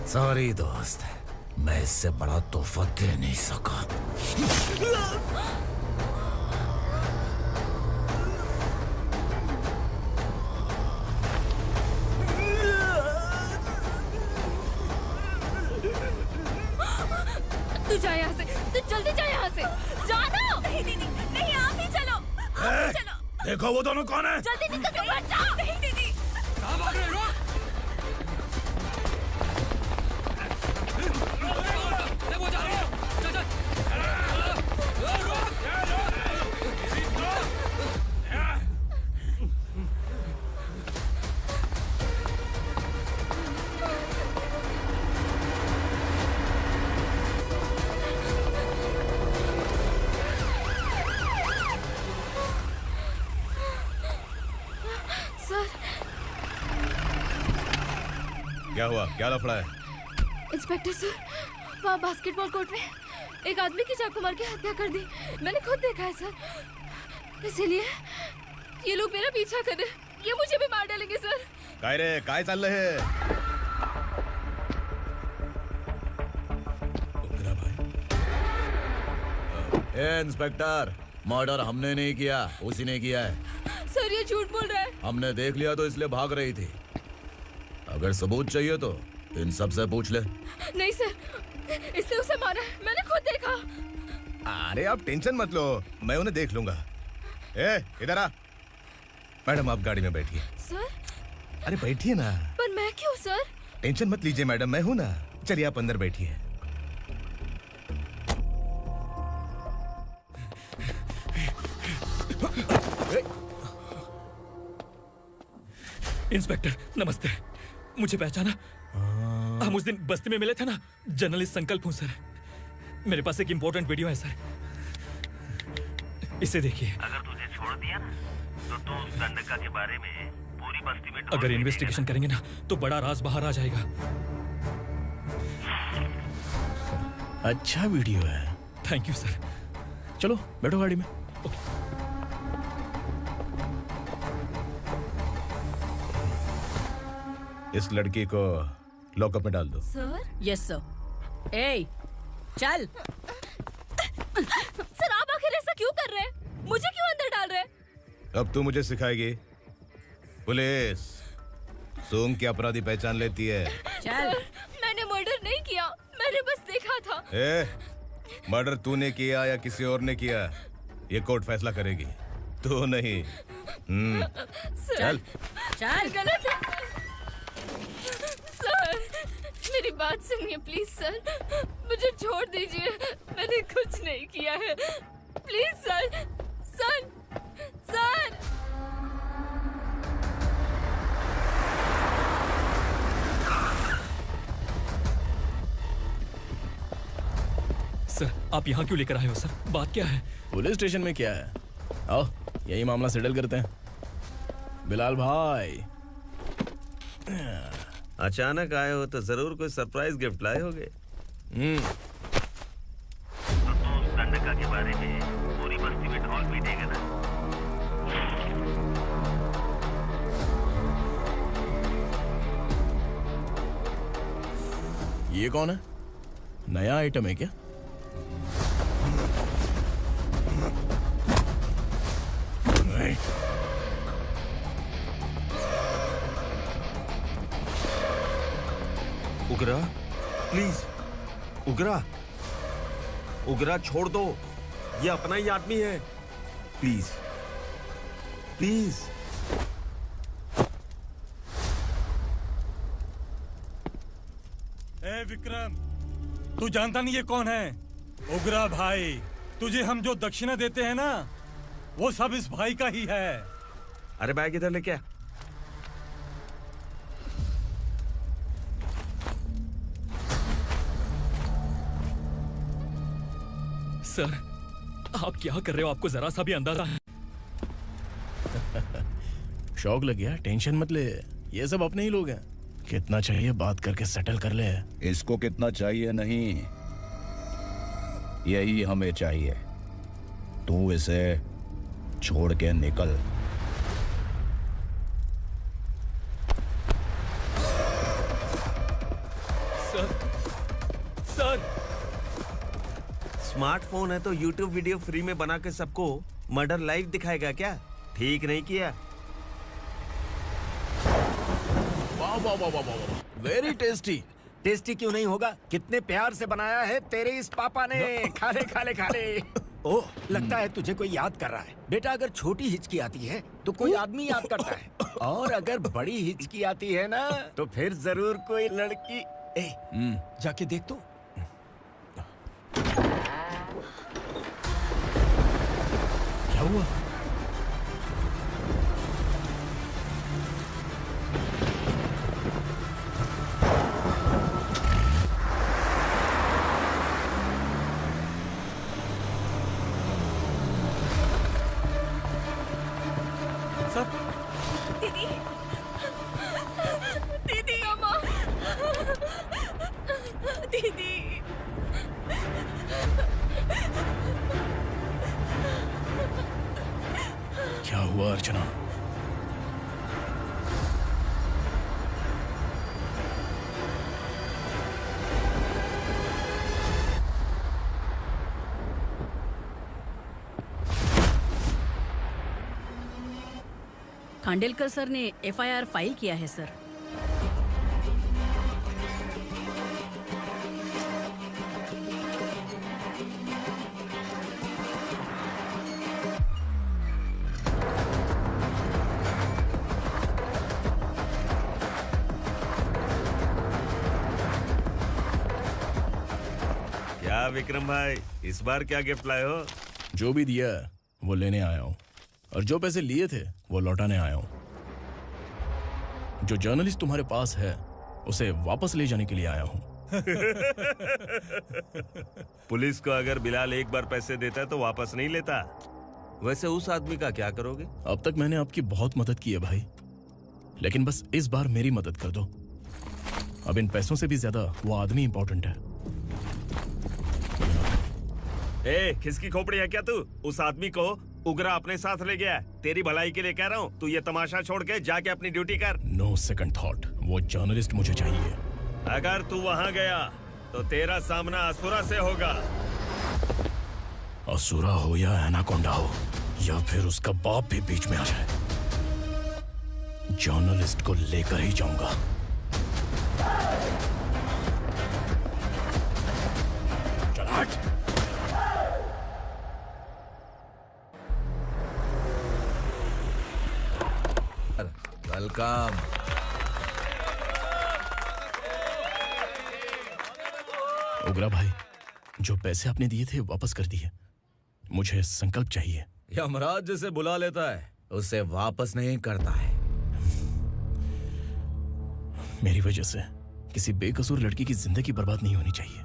सॉरी दोस्त, मैं इससे बड़ा तोहफा दे नहीं सका। तू जा यहाँ से, तू जल्दी जा यहाँ से। जानो। नहीं दीदी, नहीं आप ही चलो। चलो। देखो वो दोनों कौन है? जल्दी निकल के बैठ जाओ। नहीं दीदी। कहाँ भाग रहे हो? क्या हुआ? क्या लफड़ा है? इंस्पेक्टर सर, वहाँ बास्केटबॉल कोर्ट में एक आदमी की चाकू मार के हत्या कर दी। मैंने खुद देखा है सर, इसीलिए ये लोग मेरा पीछा कर रहे हैं। ये मुझे भी मार डालेंगे सर। काय रे, काय चल रहे हैं? ए इंस्पेक्टर, मर्डर हमने नहीं किया, उसी ने किया है। सर ये झूठ बोल रहा है। हमने देख लिया तो इसलिए भाग रही थी। अगर सबूत चाहिए तो इन सब से पूछ ले। नहीं सर, इसने उसे मारा है, मैंने खुद देखा। अरे आप टेंशन मत लो, मैं उन्हें देख लूंगा। ए इधर आ। मैडम आप गाड़ी में बैठिए। सर? अरे बैठिए ना। पर मैं क्यों सर? टेंशन मत लीजिए मैडम, मैं हूं ना। चलिए आप अंदर बैठिए। इंस्पेक्टर नमस्ते, मुझे पहचाना? हम उस दिन बस्ती में मिले थे ना, जर्नलिस्ट संकल्प हूं सर। मेरे पास एक इंपॉर्टेंट वीडियो है सर, इसे देखिए। अगर तुझे छोड़ दिया ना तो तू उस दंडका के बारे में पूरी बस्ती में अगर इन्वेस्टिगेशन करेंगे ना तो बड़ा राज बाहर आ जाएगा। अच्छा वीडियो है। Thank you sir. चलो बैठो गाड़ी में। इस लड़की को लॉकअप में डाल दो। सर? Yes sir. ए, चल। सर आप आखिर ऐसा क्यों कर रहे हैं? मुझे क्यों अंदर डाल रहे? अब तू मुझे सिखाएगी? पुलिस सोम की अपराधी पहचान लेती है। सर, मैंने मर्डर नहीं किया, मैंने बस देखा था। मर्डर तूने किया या किसी और ने किया, ये कोर्ट फैसला करेगी, तू नहीं। चल चल। गलत है सर, मेरी बात सुनिए प्लीज सर, मुझे छोड़ दीजिए, मैंने कुछ नहीं किया है, please sir. Sir sir sir, आप यहाँ क्यों लेकर आए हो सर? बात क्या है? पुलिस स्टेशन में क्या है? आओ यही मामला सेटल करते हैं। बिलाल भाई, अचानक आए हो तो जरूर कोई सरप्राइज गिफ्ट लाए होगे। दंडका के बारे में पूरी बस्ती में ढोल पीटेगा ना। ये कौन है? नया आइटम है क्या? उगरा, प्लीज उगरा, उगरा छोड़ दो, ये अपना ही आदमी है, प्लीज प्लीज। ए विक्रम, तू जानता नहीं ये कौन है? उगरा भाई, तुझे हम जो दक्षिणा देते हैं ना, वो सब इस भाई का ही है। अरे बैग इधर लेके आ। सर, आप क्या कर रहे हो? आपको जरा सा भी अंदाजा है? शौक लग गया? टेंशन मत ले, ये सब अपने ही लोग हैं। कितना चाहिए बात करके सेटल कर ले। इसको कितना चाहिए नहीं, यही हमें चाहिए। तू इसे छोड़ के निकल। सर स्मार्टफोन है तो YouTube वीडियो फ्री में बना के सबको मर्डर लाइव दिखाएगा क्या? ठीक नहीं किया। वाह वाह वाह वाह वाह, वेरी टेस्टी। टेस्टी क्यों नहीं होगा? कितने प्यार से बनाया है तेरे इस पापा ने। खा ले खा ले खा ले। ओह, लगता है तुझे कोई याद कर रहा है। बेटा, अगर छोटी हिचकी आती है तो कोई आदमी याद करता है, और अगर बड़ी हिचकी आती है ना तो फिर जरूर कोई लड़की। जाके देख तो। क्या हुआ? दीदी, दीदी, अम्मा, दीदी। क्या हुआ अर्चना? खांडेलकर सर ने FIR फाइल किया है सर। क्या विक्रम भाई, इस बार क्या गिफ्ट लाए हो? जो भी दिया है वो लेने आया हूँ, और जो पैसे लिए थे वो लौटाने आया हूँ। जो जर्नलिस्ट तुम्हारे पास है उसे वापस ले जाने के लिए आया हूँ। पुलिस को अगर बिलाल एक बार पैसे देता है तो वापस नहीं लेता। वैसे उस आदमी का क्या करोगे? अब तक मैंने आपकी बहुत मदद की है भाई, लेकिन बस इस बार मेरी मदद कर दो। अब इन पैसों से भी ज्यादा वो आदमी इंपॉर्टेंट है। खिसकी खोपड़ी है क्या तू? उस आदमी को उगरा अपने साथ ले गया। तेरी भलाई के लिए कह रहा हूँ, तू ये तमाशा छोड़ के जाके अपनी ड्यूटी कर। नो सेकंड थॉट, वो जर्नलिस्ट मुझे चाहिए। अगर तू वहाँ गया तो तेरा सामना असुरा से होगा। असुरा हो या एनाकोंडा हो, या फिर उसका बाप भी बीच में आ जाए, जर्नलिस्ट को लेकर ही जाऊंगा। चल हट। वेलकम। उग्रा भाई, जो पैसे आपने दिए थे वापस कर दिए। मुझे संकल्प चाहिए। यमराज जिसे बुला लेता है उसे वापस नहीं करता है। मेरी वजह से किसी बेकसूर लड़की की जिंदगी बर्बाद नहीं होनी चाहिए।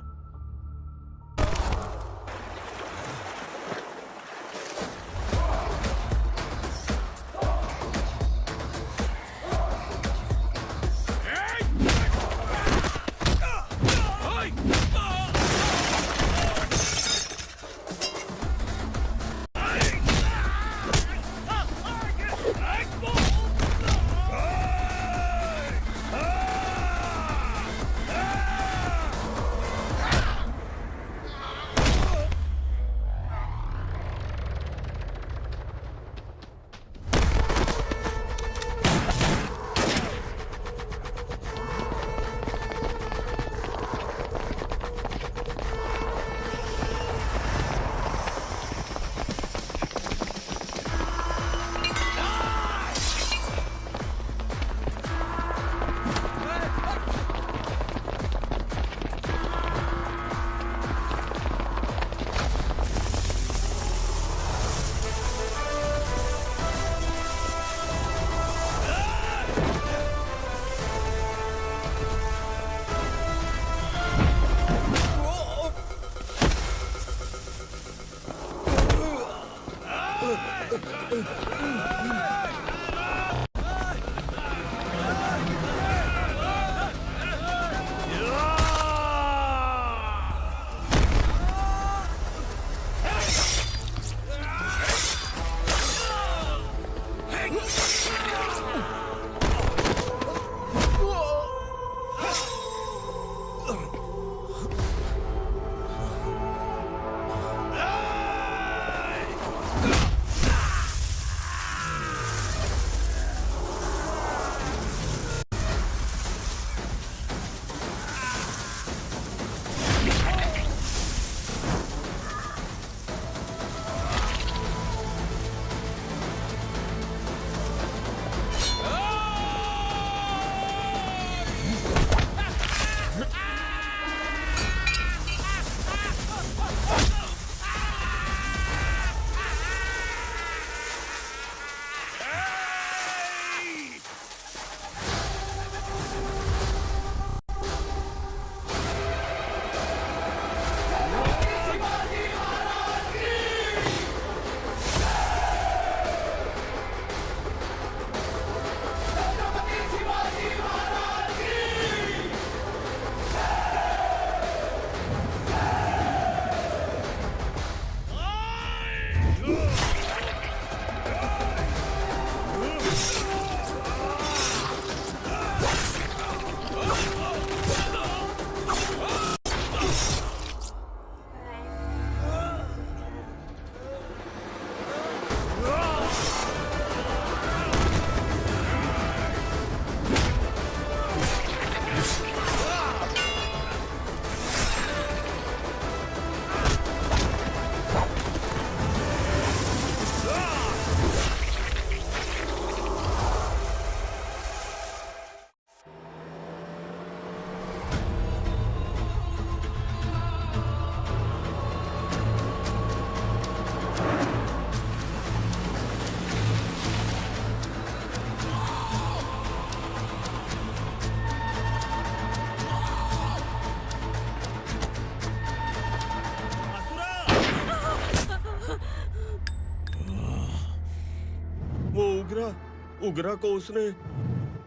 उग्रा को उसने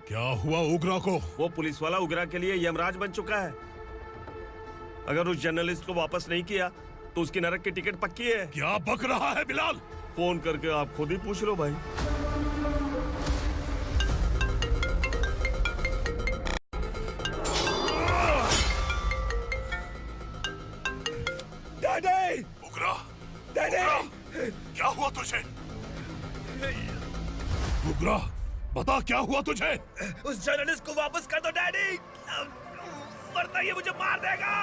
क्या हुआ उग्रा को? वो पुलिस वाला उग्रा के लिए यमराज बन चुका है। अगर उस जर्नलिस्ट को वापस नहीं किया तो उसकी नरक की टिकट पक्की है। क्या बक रहा है बिलाल? फोन करके आप खुद ही पूछ लो भाई। डैडी! उग्रा! डैडी! क्या हुआ तुझे? उग्रा, बता क्या हुआ तुझे? उस जर्नलिस्ट को वापस कर दो डैडी, वरना ये मुझे मार देगा।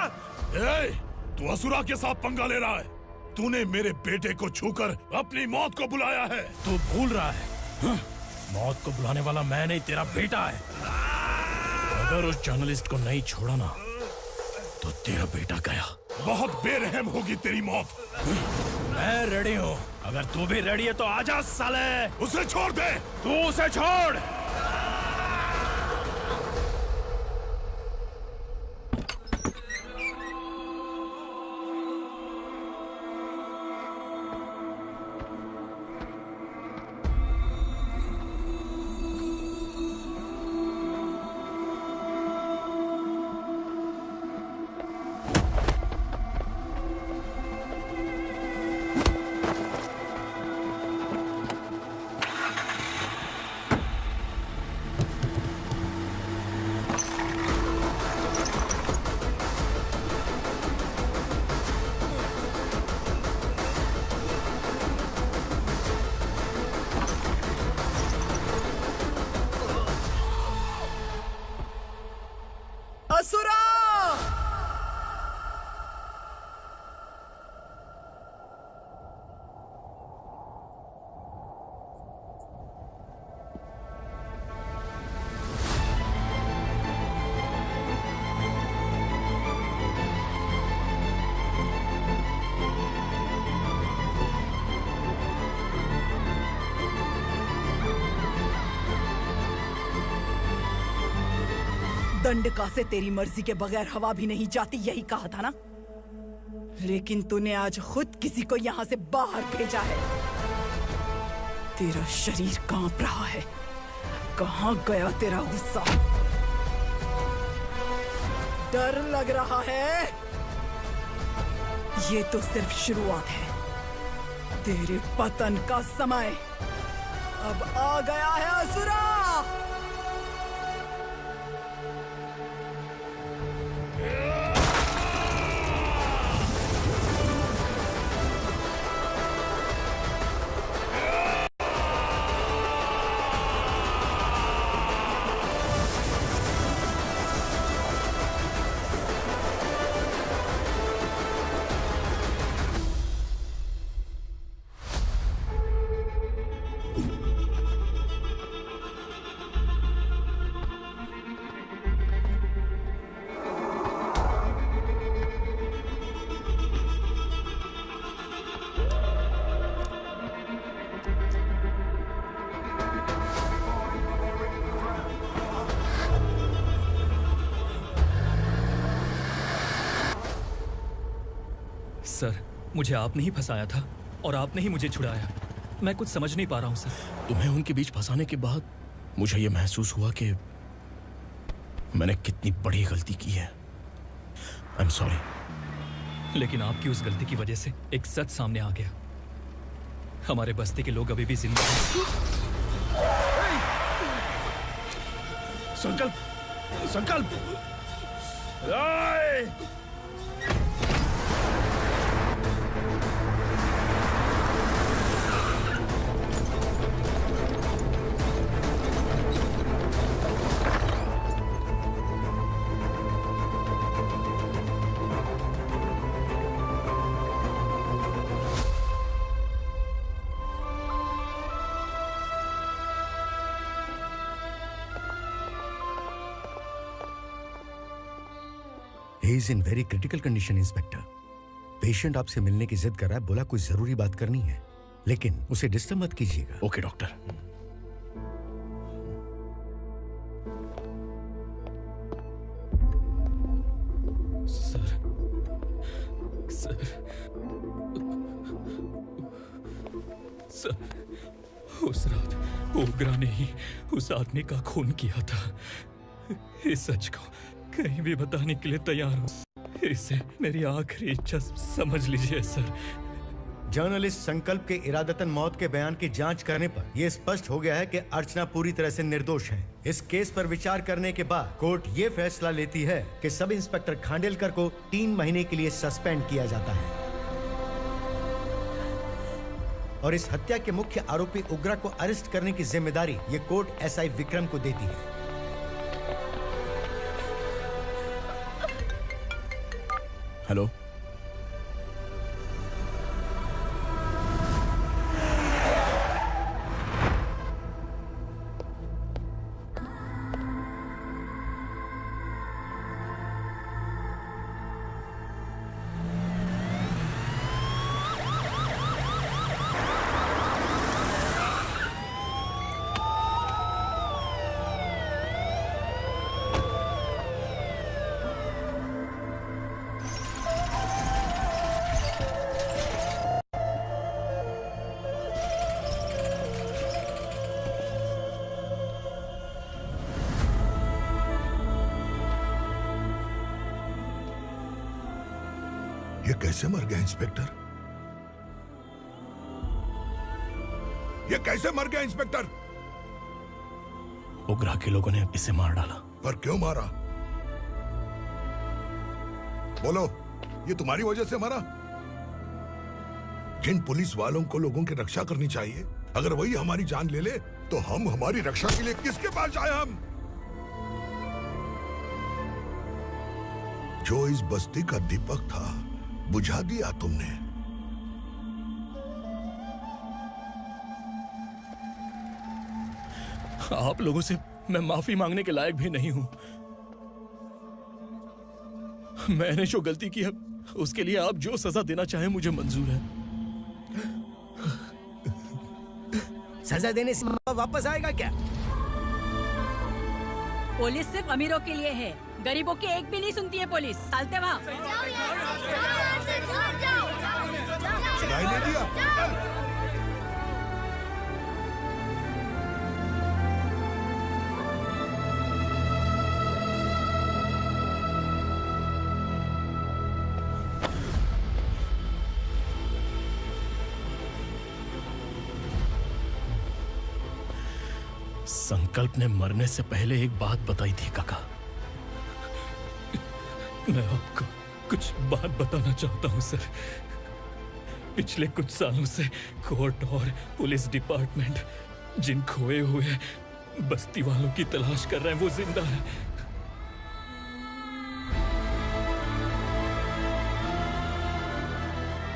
ए, तू असुरा के साथ पंगा ले रहा है। तूने मेरे बेटे को छूकर अपनी मौत को बुलाया है। तू भूल रहा है, मौत को बुलाने वाला मैं नहीं, तेरा बेटा है। अगर उस जर्नलिस्ट को नहीं छोड़ा ना, तो तेरा बेटा गया। बहुत बेरहम होगी तेरी मौत। मैं रेडी हूँ, अगर तू भी रेडी है तो आजा साले। उसे छोड़ दे। तू उसे छोड़। असुरा! दंडका से तेरी मर्जी के बगैर हवा भी नहीं जाती, यही कहा था ना? लेकिन तूने आज खुद किसी को यहाँ से बाहर भेजा है। तेरा शरीर कांप रहा है। कहाँ गया तेरा गुस्सा? डर लग रहा है? ये तो सिर्फ शुरुआत है। तेरे पतन का समय अब आ गया है असुरा! सर, मुझे आपने ही फंसाया था और आपने ही मुझे छुड़ाया। मैं कुछ समझ नहीं पा रहा हूँ सर। तुम्हें उनके बीच फंसाने के बाद मुझे ये महसूस हुआ कि मैंने कितनी बड़ी गलती की है। I am sorry. लेकिन आपकी उस गलती की वजह से एक सच सामने आ गया। हमारे बस्ती के लोग अभी भी जिंदा हैं। संकल्प, संकल्प! He is in very critical condition, inspector. Patient आपसे मिलने की जिद कर रहा है, बोला कोई जरूरी बात करनी है, लेकिन उसे डिस्टर्ब मत कीजिएगा। Okay doctor. सर, उस रात ओग्रा ने ही उस आदमी का खून किया था। इस सच को कहीं भी बताने के लिए तैयार हूँ। इसे मेरी आखिरी इच्छा समझ लीजिए सर। जर्नलिस्ट संकल्प के इरादतन मौत के बयान की जांच करने पर यह स्पष्ट हो गया है कि अर्चना पूरी तरह से निर्दोष है। इस केस पर विचार करने के बाद कोर्ट ये फैसला लेती है कि सब इंस्पेक्टर खांडेलकर को 3 महीने के लिए सस्पेंड किया जाता है। और इस हत्या के मुख्य आरोपी उग्रा को अरेस्ट करने की जिम्मेदारी ये कोर्ट एसआई विक्रम को देती है। हेलो, ये कैसे मर गया इंस्पेक्टर? ये कैसे मर गया इंस्पेक्टर? उग्रा के लोगों ने इसे मार डाला। पर क्यों मारा? बोलो, ये तुम्हारी वजह से मरा? जिन पुलिस वालों को लोगों की रक्षा करनी चाहिए, अगर वही हमारी जान ले ले तो हम हमारी रक्षा के लिए किसके पास जाए? हम जो इस बस्ती का दीपक था बुझा दिया तुमने। आप लोगों से मैं माफी मांगने के लायक भी नहीं हूं। मैंने जो गलती की है उसके लिए आप जो सजा देना चाहें मुझे मंजूर है। सजा देने से वापस आएगा क्या? पुलिस सिर्फ अमीरों के लिए है, गरीबों की एक भी नहीं सुनती है पुलिस। चलते वहाँ। सुनाई नहीं दिया? संकल्प ने मरने से पहले एक बात बताई थी काका। मैं आपको कुछ बात बताना चाहता हूं सर। पिछले कुछ सालों से कोर्ट और पुलिस डिपार्टमेंट जिन खोए हुए बस्ती वालों की तलाश कर रहे हैं वो जिंदा है।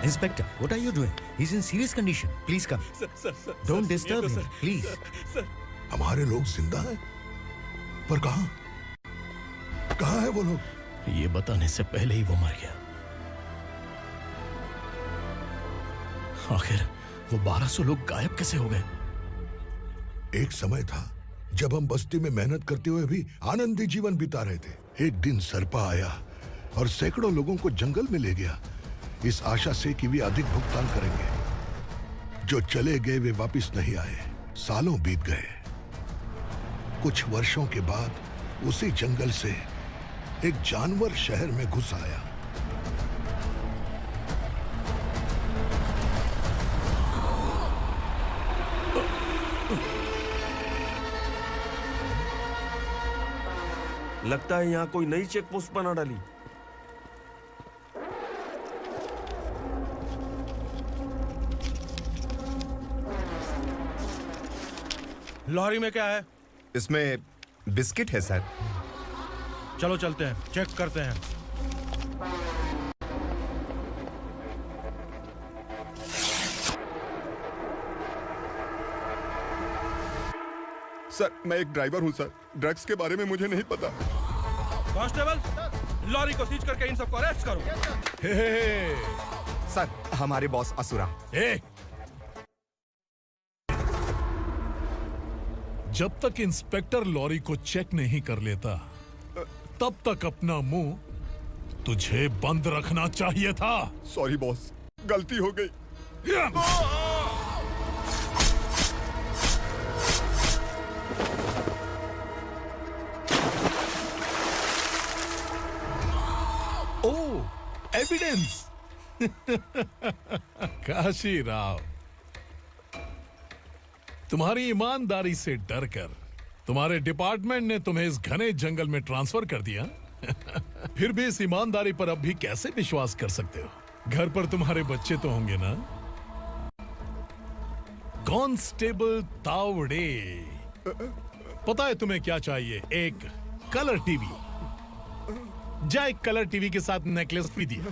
Inspector, what are you doing? He's in serious condition. Please come. Sir, Don't disturb him, please. हमारे लोग जिंदा हैं? पर कहां? कहां है वो लोग? ये बताने से पहले ही वो मर गया। आखिर वो 1200 लोग गायब कैसे हो गए? एक समय था जब हम बस्ती में मेहनत करते हुए भी आनंदी जीवन बिता रहे थे। एक दिन सरपा आया और सैकड़ों लोगों को जंगल में ले गया, इस आशा से कि वे अधिक भुगतान करेंगे। जो चले गए वे वापस नहीं आए। सालों बीत गए। कुछ वर्षों के बाद उसी जंगल से एक जानवर शहर में घुस आया। लगता है यहाँ कोई नई चेक पोस्ट बना डाली। लॉरी में क्या है? इसमें बिस्किट है सर। चलो चलते हैं, चेक करते हैं। सर, मैं एक ड्राइवर हूं सर। ड्रग्स के बारे में मुझे नहीं पता। कांस्टेबल, लॉरी को सीज करके इन सबको अरेस्ट करो। सर, हमारे बॉस असुरा। जब तक इंस्पेक्टर लॉरी को चेक नहीं कर लेता तब तक अपना मुंह तुझे बंद रखना चाहिए था। सॉरी बॉस, गलती हो गई। ओह, एविडेंस। काशी राव, तुम्हारी ईमानदारी से डरकर तुम्हारे डिपार्टमेंट ने तुम्हें इस घने जंगल में ट्रांसफर कर दिया। फिर भी इस ईमानदारी पर अब भी कैसे विश्वास कर सकते हो? घर पर तुम्हारे बच्चे तो होंगे ना? कांस्टेबल तावड़े, पता है तुम्हें क्या चाहिए? एक कलर टीवी। जा एक कलर टीवी के साथ नेकलेस भी दिया।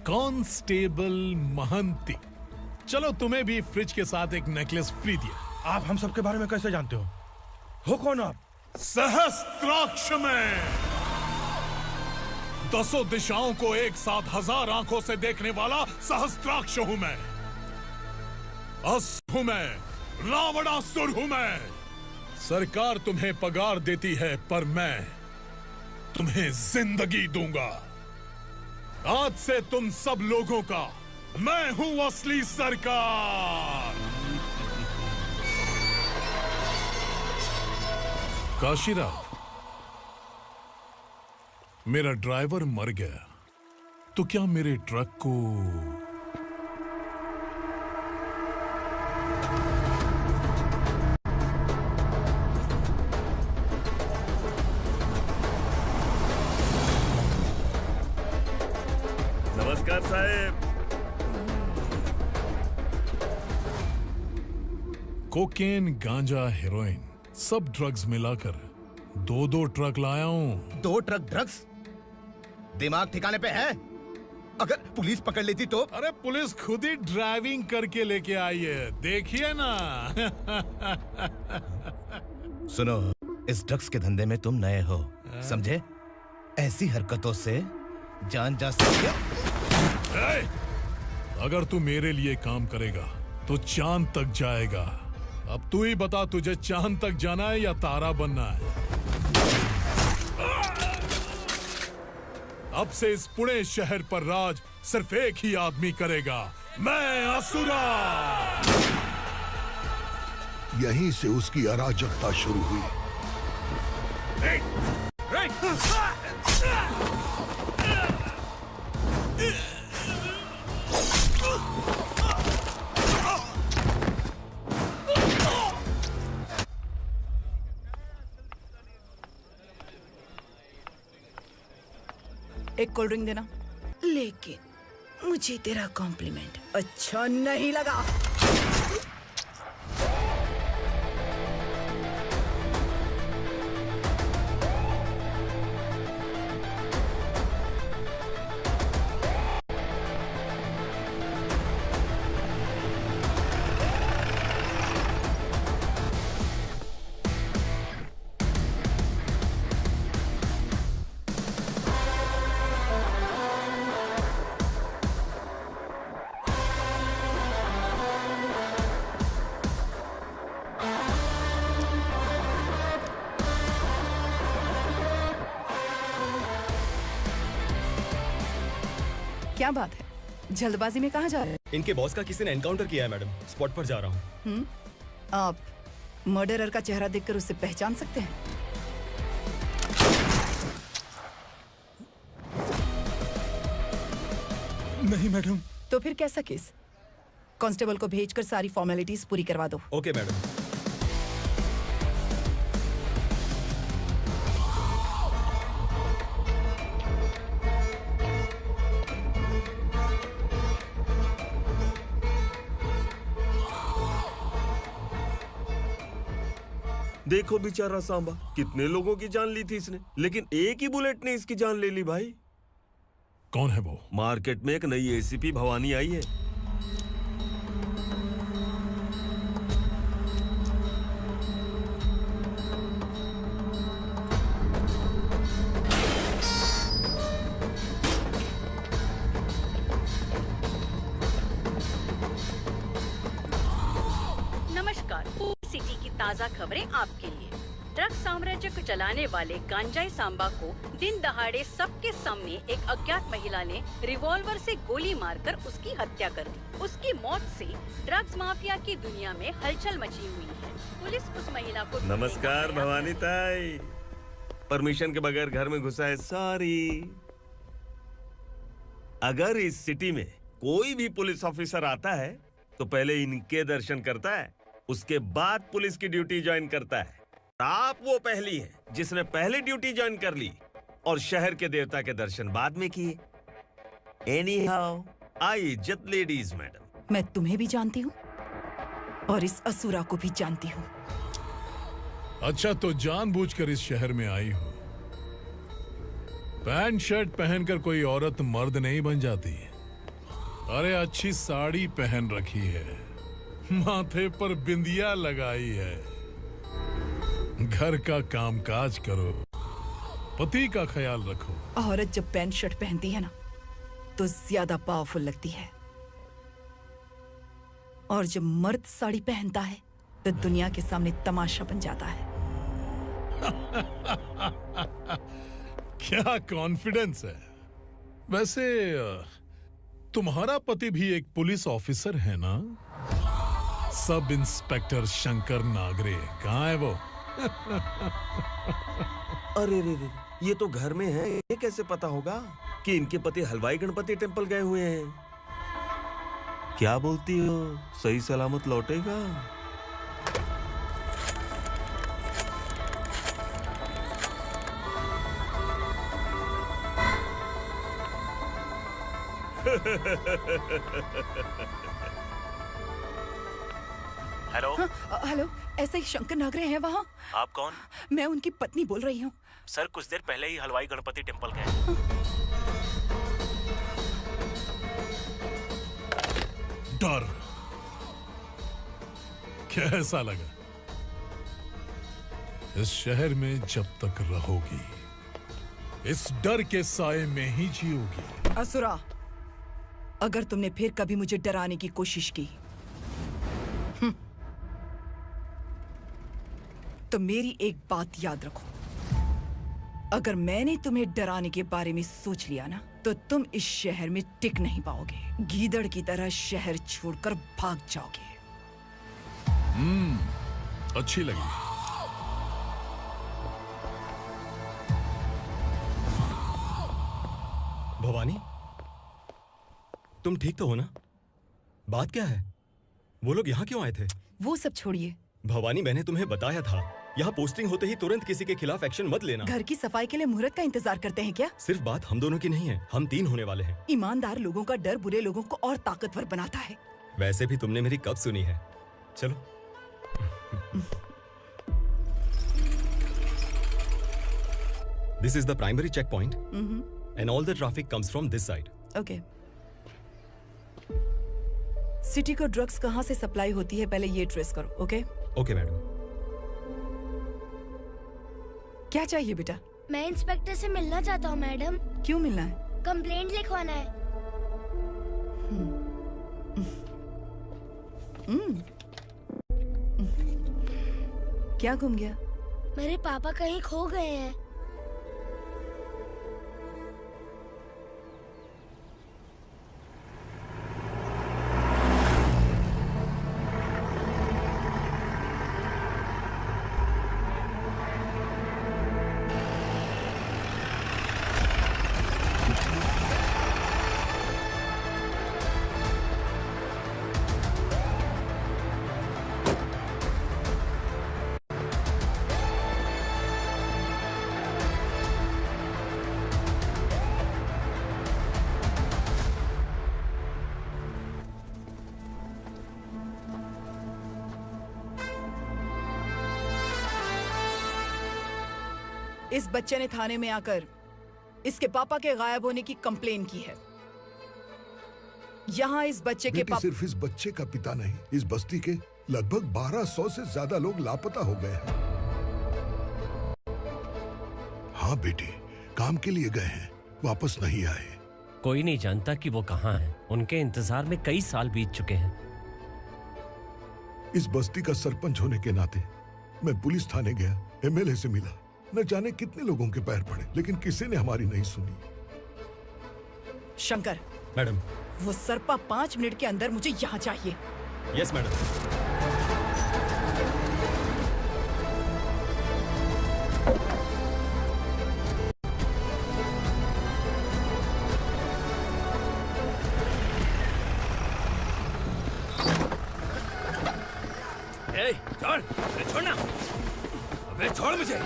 कांस्टेबल महंती, चलो तुम्हें भी फ्रिज के साथ एक नेकलेस फ्री दिया। आप हम सबके बारे में कैसे जानते हो कौन आप? सहस्त्राक्ष में 10 दिशाओं को एक साथ 1000 आंखों से देखने वाला सहस्त्राक्ष हूं मैं। असुर हूं मैं, रावणासुर हूं मैं। सरकार तुम्हें पगार देती है पर मैं तुम्हें जिंदगी दूंगा। आज से तुम सब लोगों का मैं हूं असली सरकार। काशीराव, मेरा ड्राइवर मर गया तो क्या मेरे ट्रक को नमस्कार साहब। कोकेन, गांजा, हेरोइन सब ड्रग्स मिलाकर 2 ट्रक लाया हूं। 2 ट्रक ड्रग्स? दिमाग ठिकाने पे है? अगर पुलिस पकड़ लेती तो? अरे पुलिस खुद ही ड्राइविंग करके लेके आई है, देखिए ना। सुनो, इस ड्रग्स के धंधे में तुम नए हो, समझे? ऐसी हरकतों से जान जा सकती है। अगर तू मेरे लिए काम करेगा तो चांद तक जाएगा। अब तू ही बता, तुझे चांद तक जाना है या तारा बनना है? अब से इस पुणे शहर पर राज सिर्फ एक ही आदमी करेगा, मैं असुरा। यहीं से उसकी अराजकता शुरू हुई। एक कोल्ड ड्रिंक देना। लेकिन मुझे तेरा कॉम्प्लीमेंट अच्छा नहीं लगा। क्या बात है, जल्दबाजी में कहाँ जा रहे हैं? इनके बॉस का किसी ने एनकाउंटर किया है मैडम, स्पॉट पर जा रहा हूँ। आप मर्डरर का चेहरा देखकर उसे पहचान सकते हैं? नहीं मैडम। तो फिर कैसा केस? कांस्टेबल को भेजकर सारी फॉर्मेलिटीज पूरी करवा दो। Okay madam. देखो बेचारा सांबा, कितने लोगों की जान ली थी इसने, लेकिन एक ही बुलेट ने इसकी जान ले ली भाई। कौन है वो? मार्केट में एक नई एसीपी भवानी आई है। नमस्कार, सिटी की ताज़ा खबरें आपके लिए। ड्रग्स साम्राज्य को चलाने वाले गांजाई सांबा को दिन दहाड़े सबके सामने एक अज्ञात महिला ने रिवॉल्वर से गोली मारकर उसकी हत्या कर दी। उसकी मौत से ड्रग्स माफिया की दुनिया में हलचल मची हुई है। पुलिस उस महिला को नमस्कार भवानी ताई, परमिशन के बगैर घर में घुसा है, सॉरी। अगर इस सिटी में कोई भी पुलिस ऑफिसर आता है तो पहले इनके दर्शन करता है, उसके बाद पुलिस की ड्यूटी ज्वाइन करता है। आप वो पहली हैं जिसने पहले ड्यूटी ज्वाइन कर ली और शहर के देवता के दर्शन बाद में किए। एनी हाउ, आई इज्जत लेडीज मैडम। मैं तुम्हें भी जानती हूँ। और इस असुरा को भी जानती हूँ। अच्छा, तो जानबूझकर इस शहर में आई हो। पैंट शर्ट पहनकर कोई औरत मर्द नहीं बन जाती। अरे अच्छी साड़ी पहन रखी है, माथे पर बिंदिया लगाई है, घर का कामकाज करो, पति का ख्याल रखो। औरत जब पैंट शर्ट पहनती है ना तो ज्यादा पावरफुल लगती है, और जब मर्द साड़ी पहनता है तो दुनिया के सामने तमाशा बन जाता है। क्या कॉन्फिडेंस है। वैसे तुम्हारा पति भी एक पुलिस ऑफिसर है ना? सब इंस्पेक्टर शंकर नागरे कहाँ है वो? अरे रे रे, ये तो घर में है। ये कैसे पता होगा कि इनके पति हलवाई गणपति टेम्पल गए हुए हैं? क्या बोलती हो, सही सलामत लौटेगा? हेलो। हेलो, ऐसे ही शंकर नागरे हैं वहाँ? आप कौन? मैं उनकी पत्नी बोल रही हूँ। सर कुछ देर पहले ही हलवाई गणपति टेम्पल गए। डर कैसा लगा? इस शहर में जब तक रहोगी इस डर के साए में ही जियोगी। असुरा, अगर तुमने फिर कभी मुझे डराने की कोशिश की तो मेरी एक बात याद रखो, अगर मैंने तुम्हें डराने के बारे में सोच लिया ना तो तुम इस शहर में टिक नहीं पाओगे। गीदड़ की तरह शहर छोड़कर भाग जाओगे। अच्छी लगी। भवानी, तुम ठीक तो हो ना? बात क्या है? वो लोग यहाँ क्यों आए थे? वो सब छोड़िए। भवानी, मैंने तुम्हें बताया था यहाँ पोस्टिंग होते ही तुरंत किसी के खिलाफ एक्शन मत लेना। घर की सफाई के लिए मुहूर्त का इंतजार करते हैं क्या? सिर्फ बात हम दोनों की नहीं है, हम 3 होने वाले हैं। ईमानदार लोगों का डर बुरे लोगों को और ताकतवर बनाता है। वैसे भी तुमने मेरी कब सुनी है। चलो। This is the primary checkpoint, and all the traffic comes from this side. Okay. City को ड्रग्स कहाँ से सप्लाई होती है पहले ये ट्रेस करो, ओके? Okay madam. क्या चाहिए बेटा? मैं इंस्पेक्टर से मिलना चाहता हूँ मैडम। क्यों मिलना है? कंप्लेंट लिखवाना है। क्या घूम गया? मेरे पापा कहीं खो गए हैं। इस बच्चे ने थाने में आकर इसके पापा के गायब होने की कंप्लेन की है। यहाँ इस बच्चे के पापा सिर्फ इस बच्चे का पिता नहीं, इस बस्ती के लगभग 1200 से ज्यादा लोग लापता हो गए हैं। हाँ बेटी, काम के लिए गए हैं, वापस नहीं आए। कोई नहीं जानता कि वो कहाँ हैं। उनके इंतजार में कई साल बीत चुके हैं। इस बस्ती का सरपंच होने के नाते मैं पुलिस थाने गया, एमएलए से मिला, न जाने कितने लोगों के पैर पड़े, लेकिन किसी ने हमारी नहीं सुनी। शंकर। मैडम। वो सरपा 5 मिनट के अंदर मुझे यहाँ चाहिए। Yes madam. छोड़, छोड़ना, अबे छोड़ मुझे।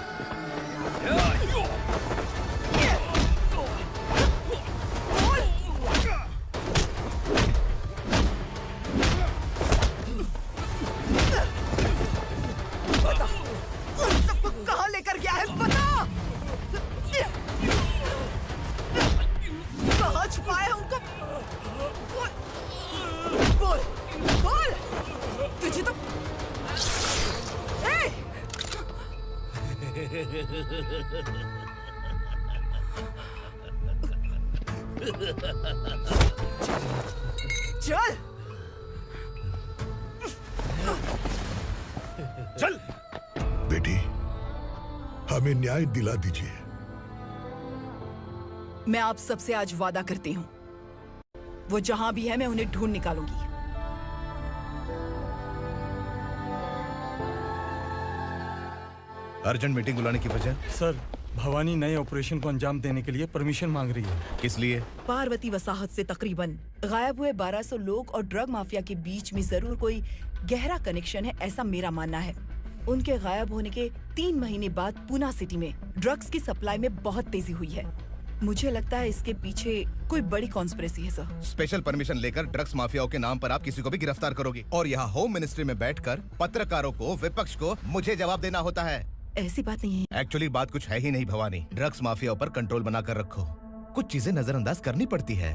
चल चल। बेटी, हमें न्याय दिला दीजिए। मैं आप सबसे आज वादा करती हूँ, वो जहां भी है मैं उन्हें ढूंढ निकालूंगी। अर्जेंट मीटिंग बुलाने की वजह? सर, भवानी नए ऑपरेशन को अंजाम देने के लिए परमिशन मांग रही है। किस लिए? पार्वती वसाहत से तकरीबन गायब हुए 1200 लोग और ड्रग माफिया के बीच में जरूर कोई गहरा कनेक्शन है, ऐसा मेरा मानना है। उनके गायब होने के 3 महीने बाद पूना सिटी में ड्रग्स की सप्लाई में बहुत तेजी हुई है। मुझे लगता है इसके पीछे कोई बड़ी कॉन्स्पिरेसी है सर। स्पेशल परमिशन लेकर ड्रग्स माफियाओं के नाम पर आप किसी को भी गिरफ्तार करोगे और यहाँ होम मिनिस्ट्री में बैठकर पत्रकारों को, विपक्ष को मुझे जवाब देना होता है। ऐसी बात नहीं है। एक्चुअली बात कुछ है ही नहीं भवानी। ड्रग्स माफियाओं पर कंट्रोल बनाकर रखो। कुछ चीजें नजरअंदाज करनी पड़ती है।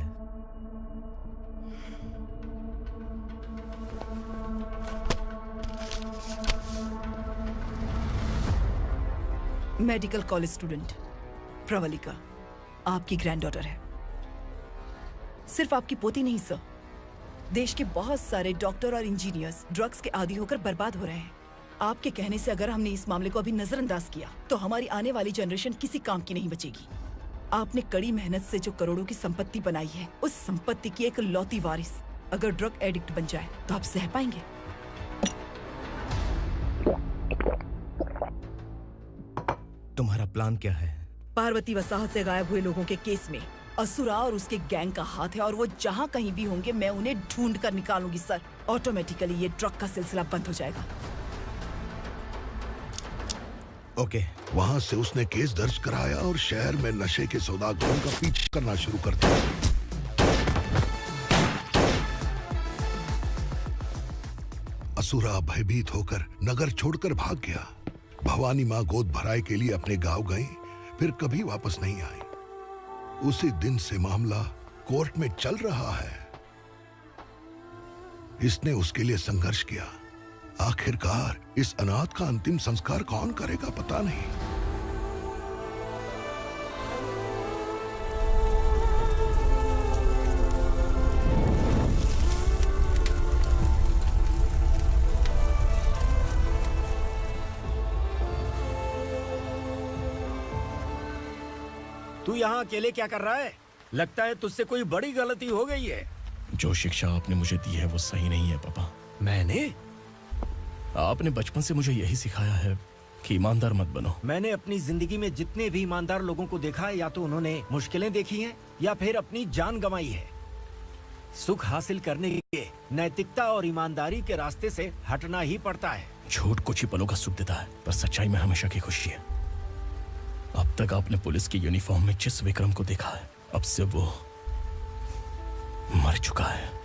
मेडिकल कॉलेज स्टूडेंट प्रवलिका आपकी ग्रैंडडॉटर है। सिर्फ आपकी पोती नहीं सर, देश के बहुत सारे डॉक्टर और इंजीनियर्स ड्रग्स के आदी होकर बर्बाद हो रहे हैं। आपके कहने से अगर हमने इस मामले को अभी नजरअंदाज किया तो हमारी आने वाली जनरेशन किसी काम की नहीं बचेगी। आपने कड़ी मेहनत से जो करोड़ों की संपत्ति बनाई है, उस संपत्ति की एक लौती वारिस अगर ड्रग एडिक्ट बन जाए तो आप सह पाएंगे? तुम्हारा प्लान क्या है? पार्वती वसाहत से गायब हुए लोगों के केस में असुरा और उसके गैंग का हाथ है और वो जहाँ कहीं भी होंगे मैं उन्हें ढूंढ कर निकालूंगी सर। ऑटोमेटिकली ये ड्रग का सिलसिला बंद हो जाएगा। ओके। वहाँ से उसने केस दर्ज कराया और शहर में नशे के सौदागरों का पीछा करना शुरू कर दिया। असुरा भयभीत होकर नगर छोड़कर भाग गया। भवानी माँ गोद भराई के लिए अपने गांव गई, फिर कभी वापस नहीं आई। उसी दिन से मामला कोर्ट में चल रहा है। इसने उसके लिए संघर्ष किया। आखिरकार इस अनाथ का अंतिम संस्कार कौन करेगा पता नहीं। तू यहाँ अकेले क्या कर रहा है? लगता है तुझसे कोई बड़ी गलती हो गई है। जो शिक्षा आपने मुझे दी है वो सही नहीं है पापा। मैंने? आपने बचपन से मुझे यही सिखाया है कि ईमानदार मत बनो। मैंने अपनी जिंदगी में जितने भी ईमानदार लोगों को देखा है, या तो उन्होंने मुश्किलें देखी हैं या फिर अपनी जान गंवाई है। सुख हासिल करने के लिए नैतिकता और ईमानदारी के रास्ते से हटना ही पड़ता है। झूठ कुछ ही पलों का सुख देता है, पर सच्चाई में हमेशा की खुशी है। अब तक आपने पुलिस की यूनिफॉर्म में जिस विक्रम को देखा है, अब से वो मर चुका है।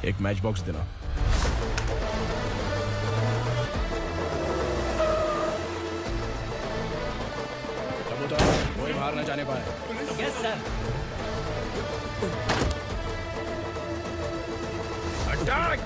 एक मैच बॉक्स देना। कोई बाहर न जाने पाए। Yes sir. अटैक!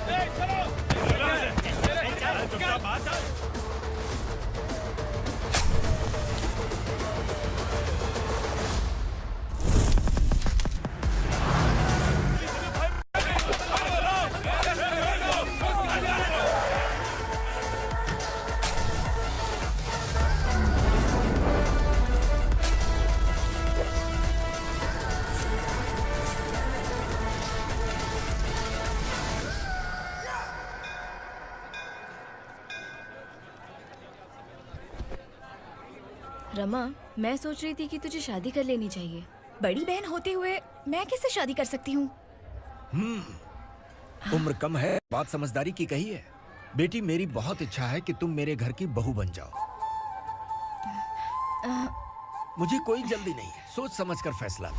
रमा, मैं सोच रही थी कि तुझे शादी कर लेनी चाहिए। बड़ी बहन होते हुए मैं कैसे शादी कर सकती हूँ? उम्र कम है, बात समझदारी की कही है। बेटी, मेरी बहुत इच्छा है कि तुम मेरे घर की बहू बन जाओ। मुझे कोई जल्दी नहीं है, सोच समझकर फैसला।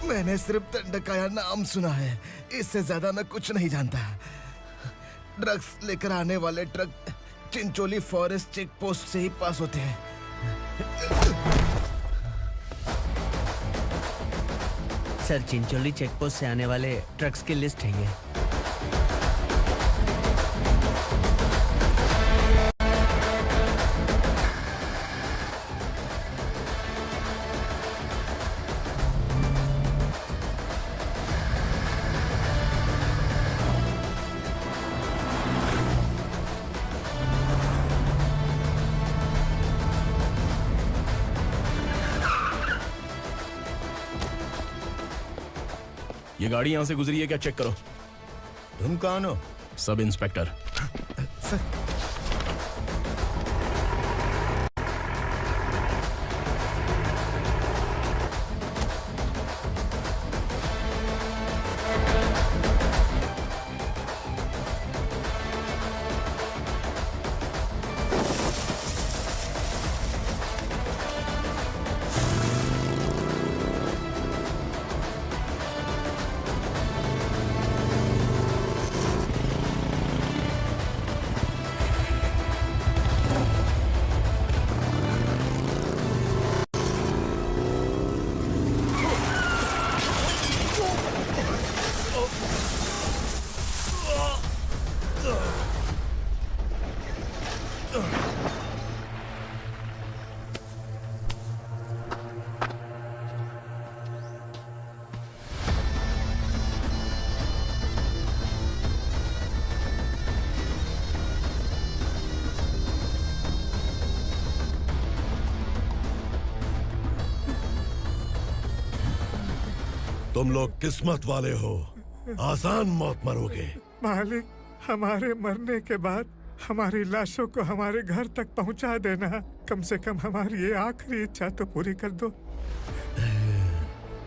मैंने सिर्फ दंडकाया नाम सुना है, इससे ज्यादा मैं कुछ नहीं जानता। ड्रग्स लेकर आने वाले truck Chincholi forest check post से ही पास होते हैं। सर, चिंचोली चेक पोस्ट से आने वाले ट्रक्स की लिस्ट है ये। ये गाड़ी यहां से गुजरी है क्या, चेक करो। तुम कौन हो? Sub inspector. तुम लोग किस्मत वाले हो, आसान मौत मरोगे। मालिक, हमारे मरने के बाद हमारी लाशों को हमारे घर तक पहुंचा देना। कम से कम हमारी ये आखिरी इच्छा तो पूरी कर दो।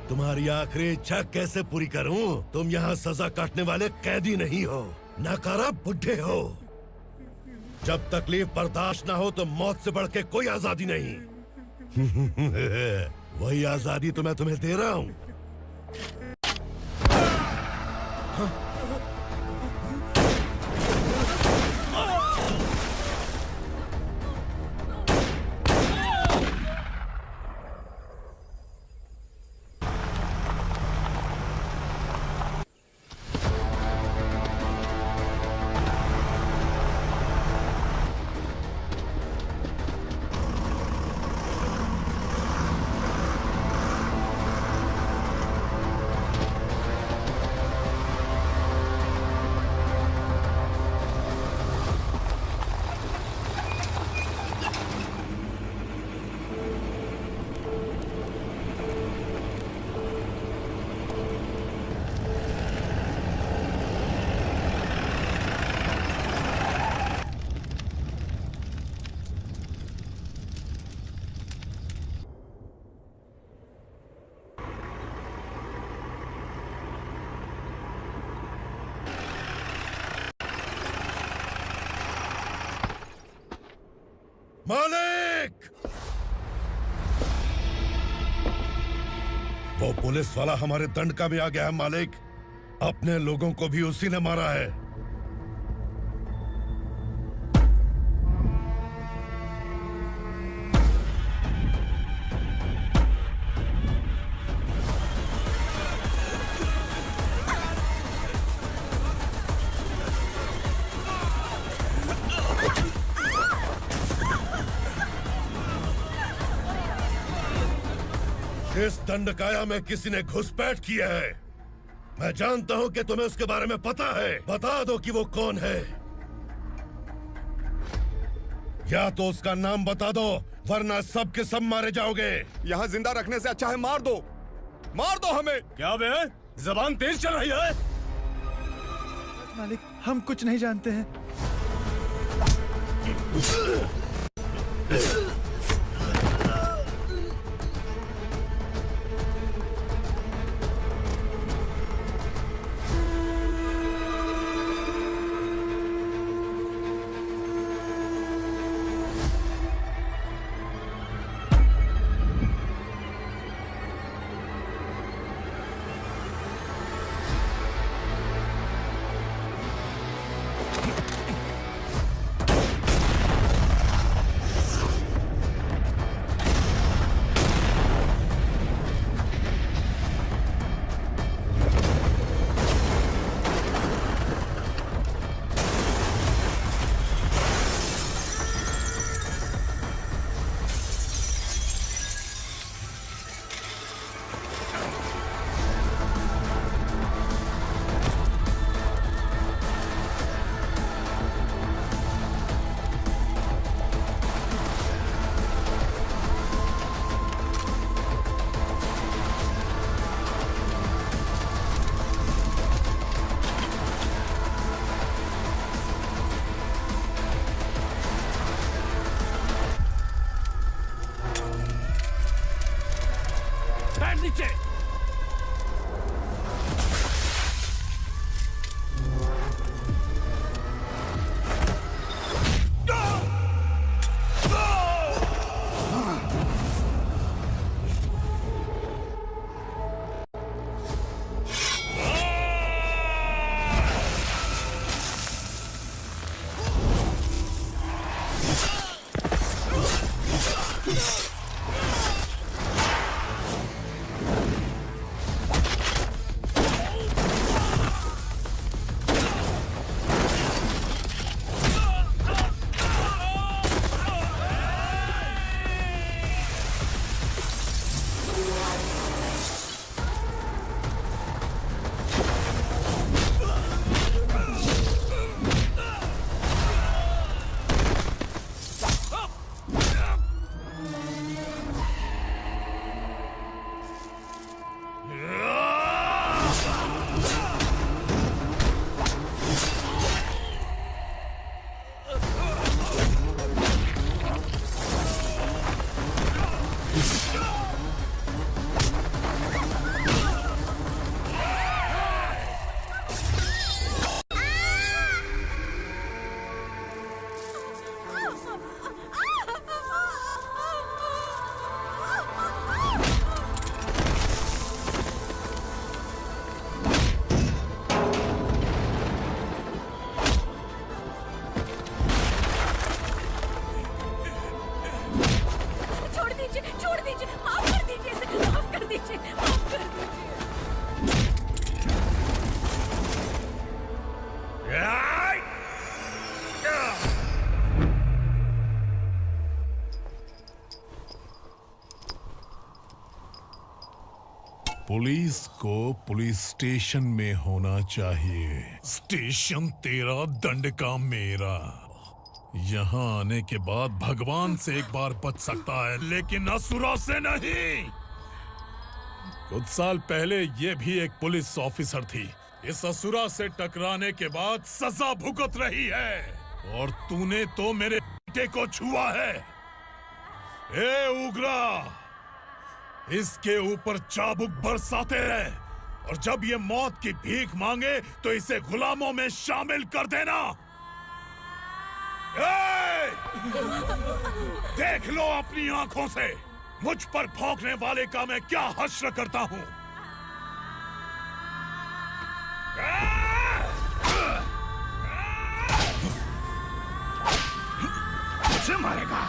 तुम्हारी आखिरी इच्छा कैसे पूरी करूं? तुम यहाँ सजा काटने वाले कैदी नहीं हो, नाकारा बुड्ढे हो। जब तकलीफ बर्दाश्त ना हो तो मौत से बढ़ के कोई आजादी नहीं। वही आजादी तो मैं तुम्हें दे रहा हूँ। मालिक! वो पुलिस वाला हमारे दंड का भी आ गया है मालिक। अपने लोगों को भी उसी ने मारा है। इस दंडकाया में किसी ने घुसपैठ किया है। मैं जानता हूं कि तुम्हें उसके बारे में पता है। बता दो कि वो कौन है, या तो उसका नाम बता दो, वरना सब के सब मारे जाओगे। यहाँ जिंदा रखने से अच्छा है मार दो हमें। क्या बे, जबान तेज चल रही है? मालिक, हम कुछ नहीं जानते हैं। बैठ नीचे। पुलिस को पुलिस स्टेशन में होना चाहिए। स्टेशन तेरा, दंड का मेरा। यहाँ आने के बाद भगवान से एक बार बच सकता है, लेकिन असुरा से नहीं। कुछ साल पहले ये भी एक पुलिस ऑफिसर थी। इस असुरा से टकराने के बाद सजा भुगत रही है, और तूने तो मेरे बेटे को छुआ है। ए उग्रा, इसके ऊपर चाबुक बरसाते रहे, और जब ये मौत की भीख मांगे तो इसे गुलामों में शामिल कर देना। देख लो अपनी आंखों से मुझ पर भौंकने वाले का मैं क्या हश्र करता हूं। मुझे मारेगा।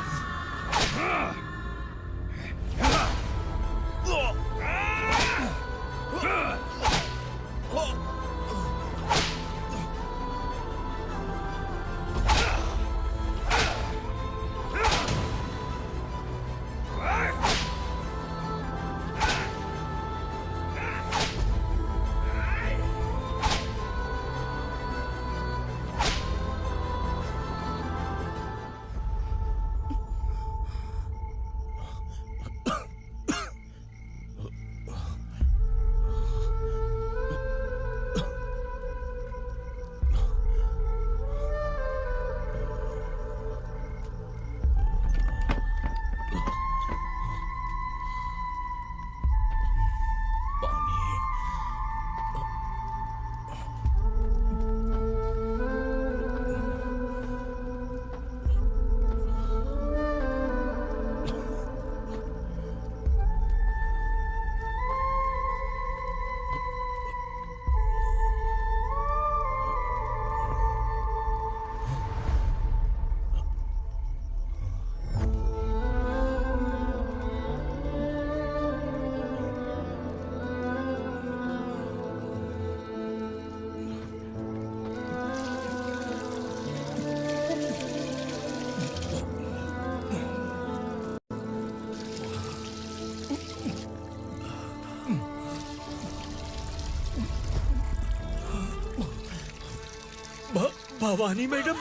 भवानी मैडम,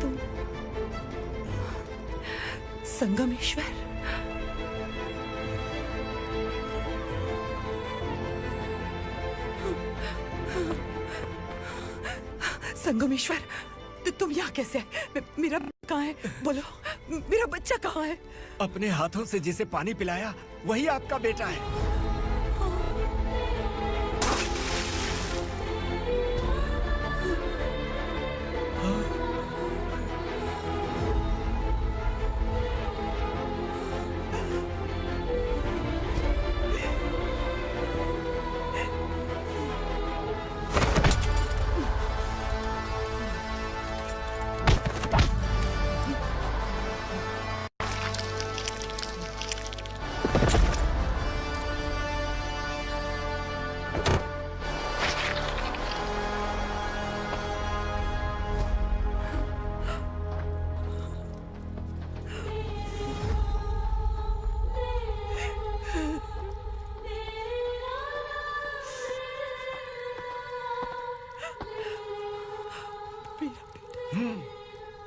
तुम संगमेश्वर? संगमेश्वर, तुम यहाँ कैसे आए? मेरा कहाँ है? बोलो। मेरा बच्चा कहाँ है? अपने हाथों से जिसे पानी पिलाया वही आपका बेटा है।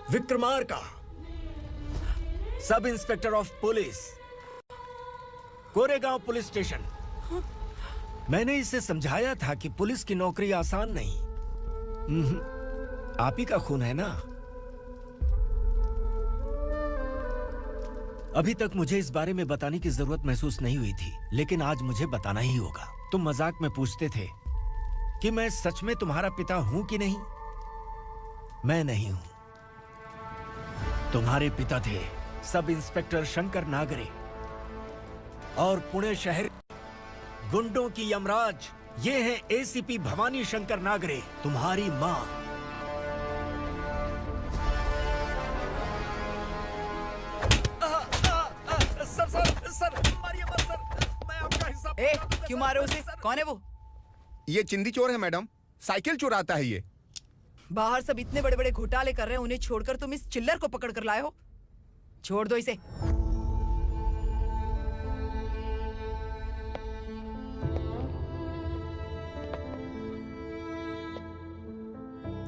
Vikramarka, sub inspector of police, Koregaon police station. मैंने इसे समझाया था कि पुलिस की नौकरी आसान नहीं। आप ही का खून है ना। अभी तक मुझे इस बारे में बताने की जरूरत महसूस नहीं हुई थी, लेकिन आज मुझे बताना ही होगा। तुम मजाक में पूछते थे कि मैं सच में तुम्हारा पिता हूं कि नहीं। मैं नहीं हूं। तुम्हारे पिता थे सब इंस्पेक्टर शंकर नागरे और पुणे शहर गुंडों की यमराज ये हैं एसीपी भवानी शंकर नागरे, तुम्हारी मां। सर मारिए मत सर, मैं आपका हिस्सा। क्यों मारे उसे? कौन है वो? ये चिंदी चोर है मैडम, साइकिल चुराता है ये। बाहर सब इतने बड़े बड़े घोटाले कर रहे हैं, उन्हें छोड़कर तुम इस चिल्लर को पकड़ कर लाए हो। छोड़ दो इसे।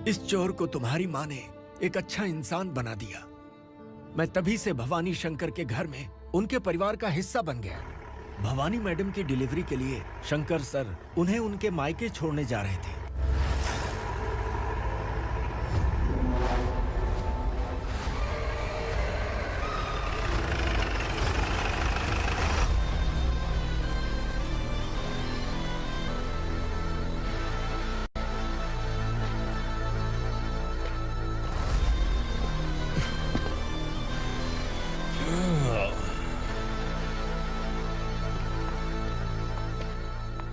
इस चोर को तुम्हारी माँ ने एक अच्छा इंसान बना दिया। मैं तभी से भवानी शंकर के घर में उनके परिवार का हिस्सा बन गया। भवानी मैडम की डिलीवरी के लिए शंकर सर उन्हें उनके मायके छोड़ने जा रहे थे।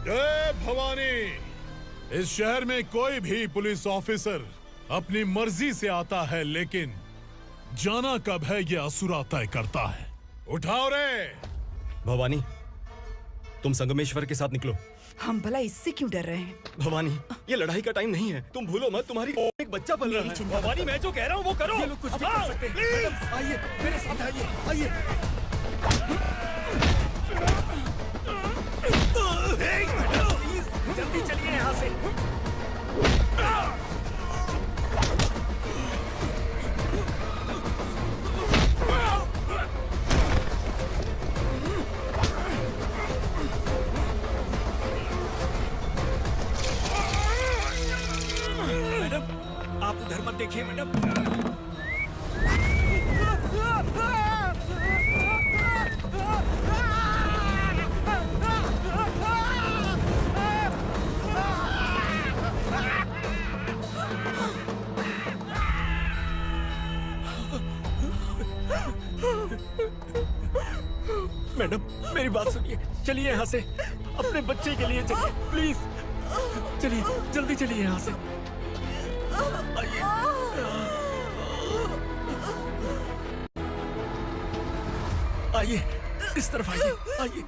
जय भवानी। इस शहर में कोई भी पुलिस ऑफिसर अपनी मर्जी से आता है, लेकिन जाना कब है ये असुरा तय करता है। उठाओ रे। भवानी, तुम संगमेश्वर के साथ निकलो। हम भला इससे क्यों डर रहे हैं? भवानी, ये लड़ाई का टाइम नहीं है। तुम भूलो मत, तुम्हारी एक बच्चा पल रहा है। भवानी, मैं जो कह रहा हूँ वो करो। ये लोग कुछ भी कर सकते हैं। आइए मेरे साथ आइए, आइए। जल्दी चलिए यहाँ से। मैडम, आप उधर मत देखिए मैडम। मैडम, मेरी बात सुनिए। चलिए यहाँ से, अपने बच्चे के लिए चलिए प्लीज। चलिए, जल्दी चलिए यहाँ से। आइए, इस तरफ आइए, आइए।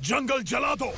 जंगल जला दो।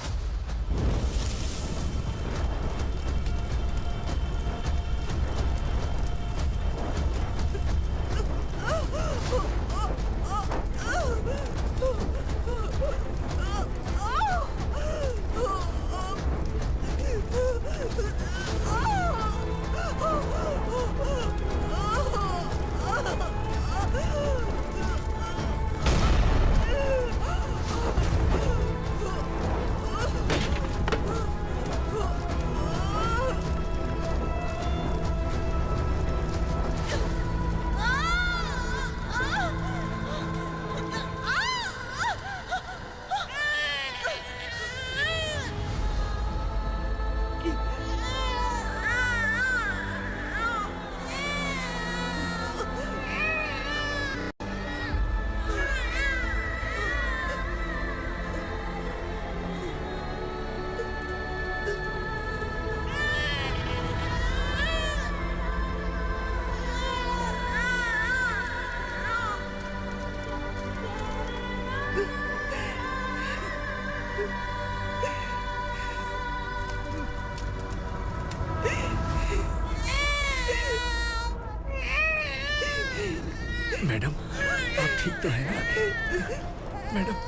मैडम, आप ठीक तो हैं ना? मैडम।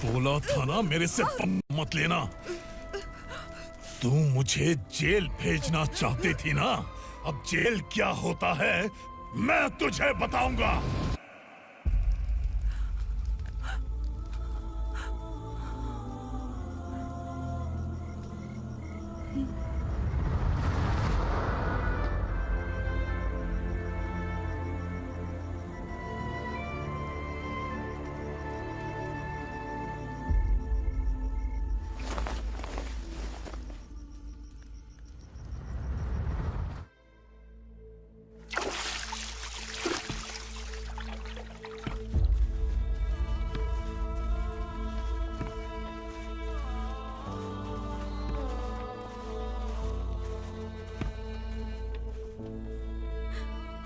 बोला था ना मेरे से मत लेना। तू मुझे जेल भेजना चाहती थी ना? अब जेल क्या होता है मैं तुझे बताऊंगा।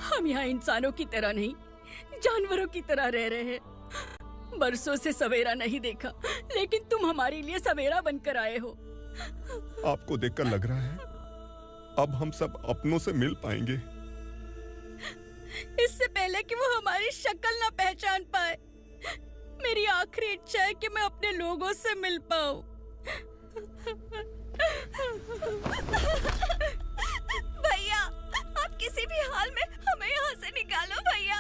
हम यहाँ इंसानों की तरह नहीं, जानवरों की तरह रह रहे हैं। बरसों से सवेरा नहीं देखा, लेकिन तुम हमारे लिए सवेरा बनकर आए हो। आपको देखकर लग रहा है अब हम सब अपनों से मिल पाएंगे। इससे पहले कि वो हमारी शक्ल ना पहचान पाए, मेरी आखिरी इच्छा है कि मैं अपने लोगों से मिल पाऊं। भैया, आप किसी भी हाल में हमें यहाँ से निकालो भैया।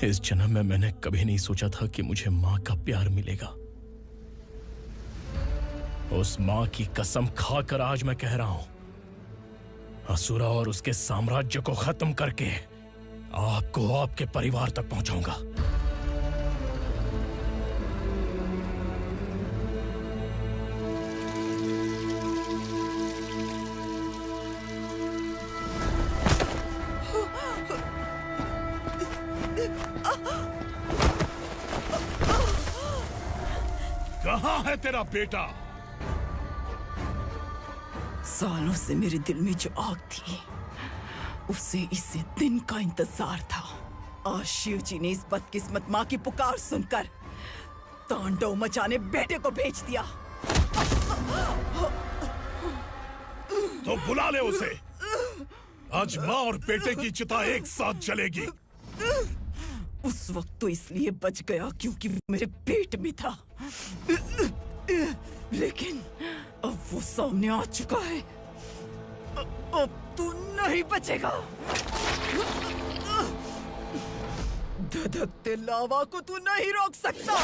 इस जन्म में मैंने कभी नहीं सोचा था कि मुझे माँ का प्यार मिलेगा। उस माँ की कसम खाकर आज मैं कह रहा हूं, असुरा और उसके साम्राज्य को खत्म करके आपको आपके परिवार तक पहुंचाऊंगा। कहाँ है तेरा बेटा? सालों से मेरे दिल में जो आग थी, उसे इसी दिन का इंतजार था। आज शिव जी ने इस बदकिस्मत माँ की पुकार सुनकर तांडव मचाने बेटे को भेज दिया। तो बुला ले उसे। आज माँ और बेटे की चिता एक साथ जलेगी। उस वक्त तो इसलिए बच गया क्योंकि वो मेरे पेट में था, लेकिन अब वो सामने आ चुका है। अब तू नहीं बचेगा। धधकते लावा को तू नहीं रोक सकता।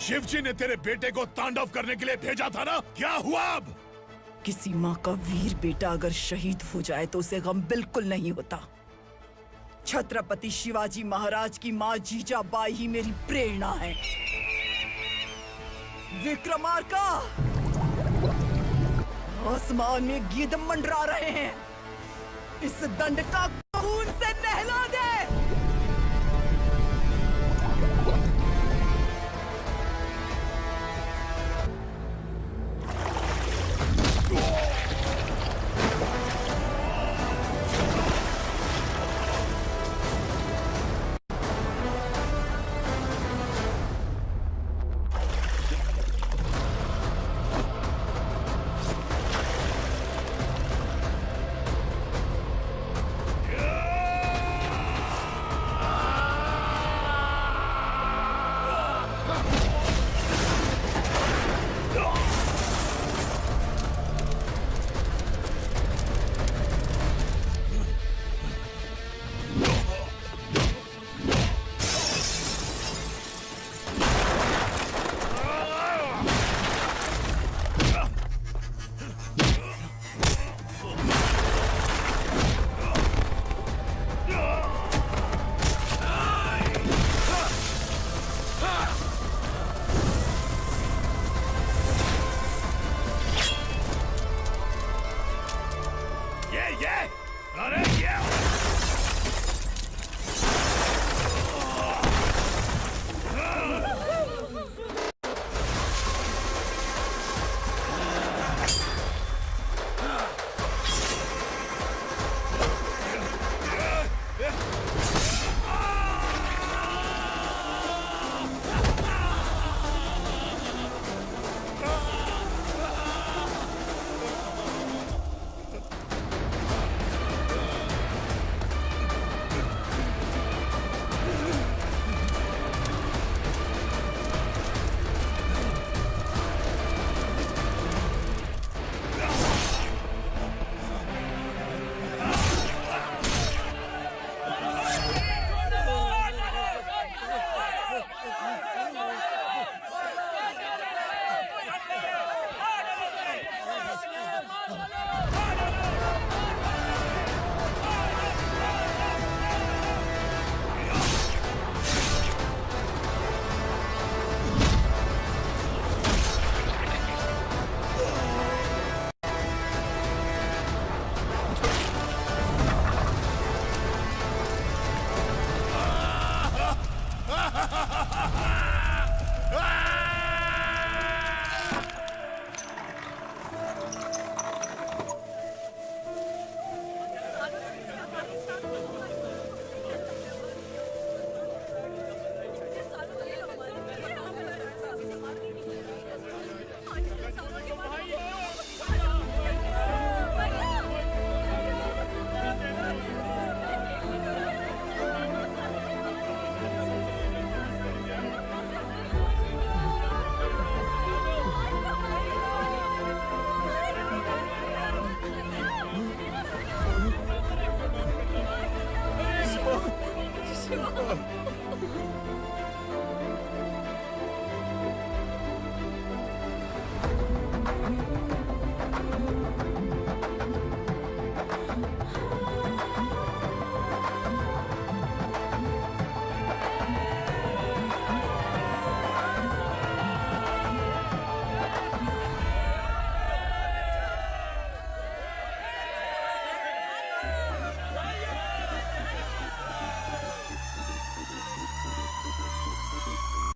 शिवजी ने तेरे बेटे को तांडव करने के लिए भेजा था ना, क्या हुआ अब? किसी माँ का वीर बेटा अगर शहीद हो जाए तो उसे गम बिल्कुल नहीं होता। छत्रपति शिवाजी महाराज की माँ जीजाबाई ही मेरी प्रेरणा है। विक्रमार्का, आसमान में गिद्ध मंडरा रहे हैं, इस दंड का खून से नहला दे।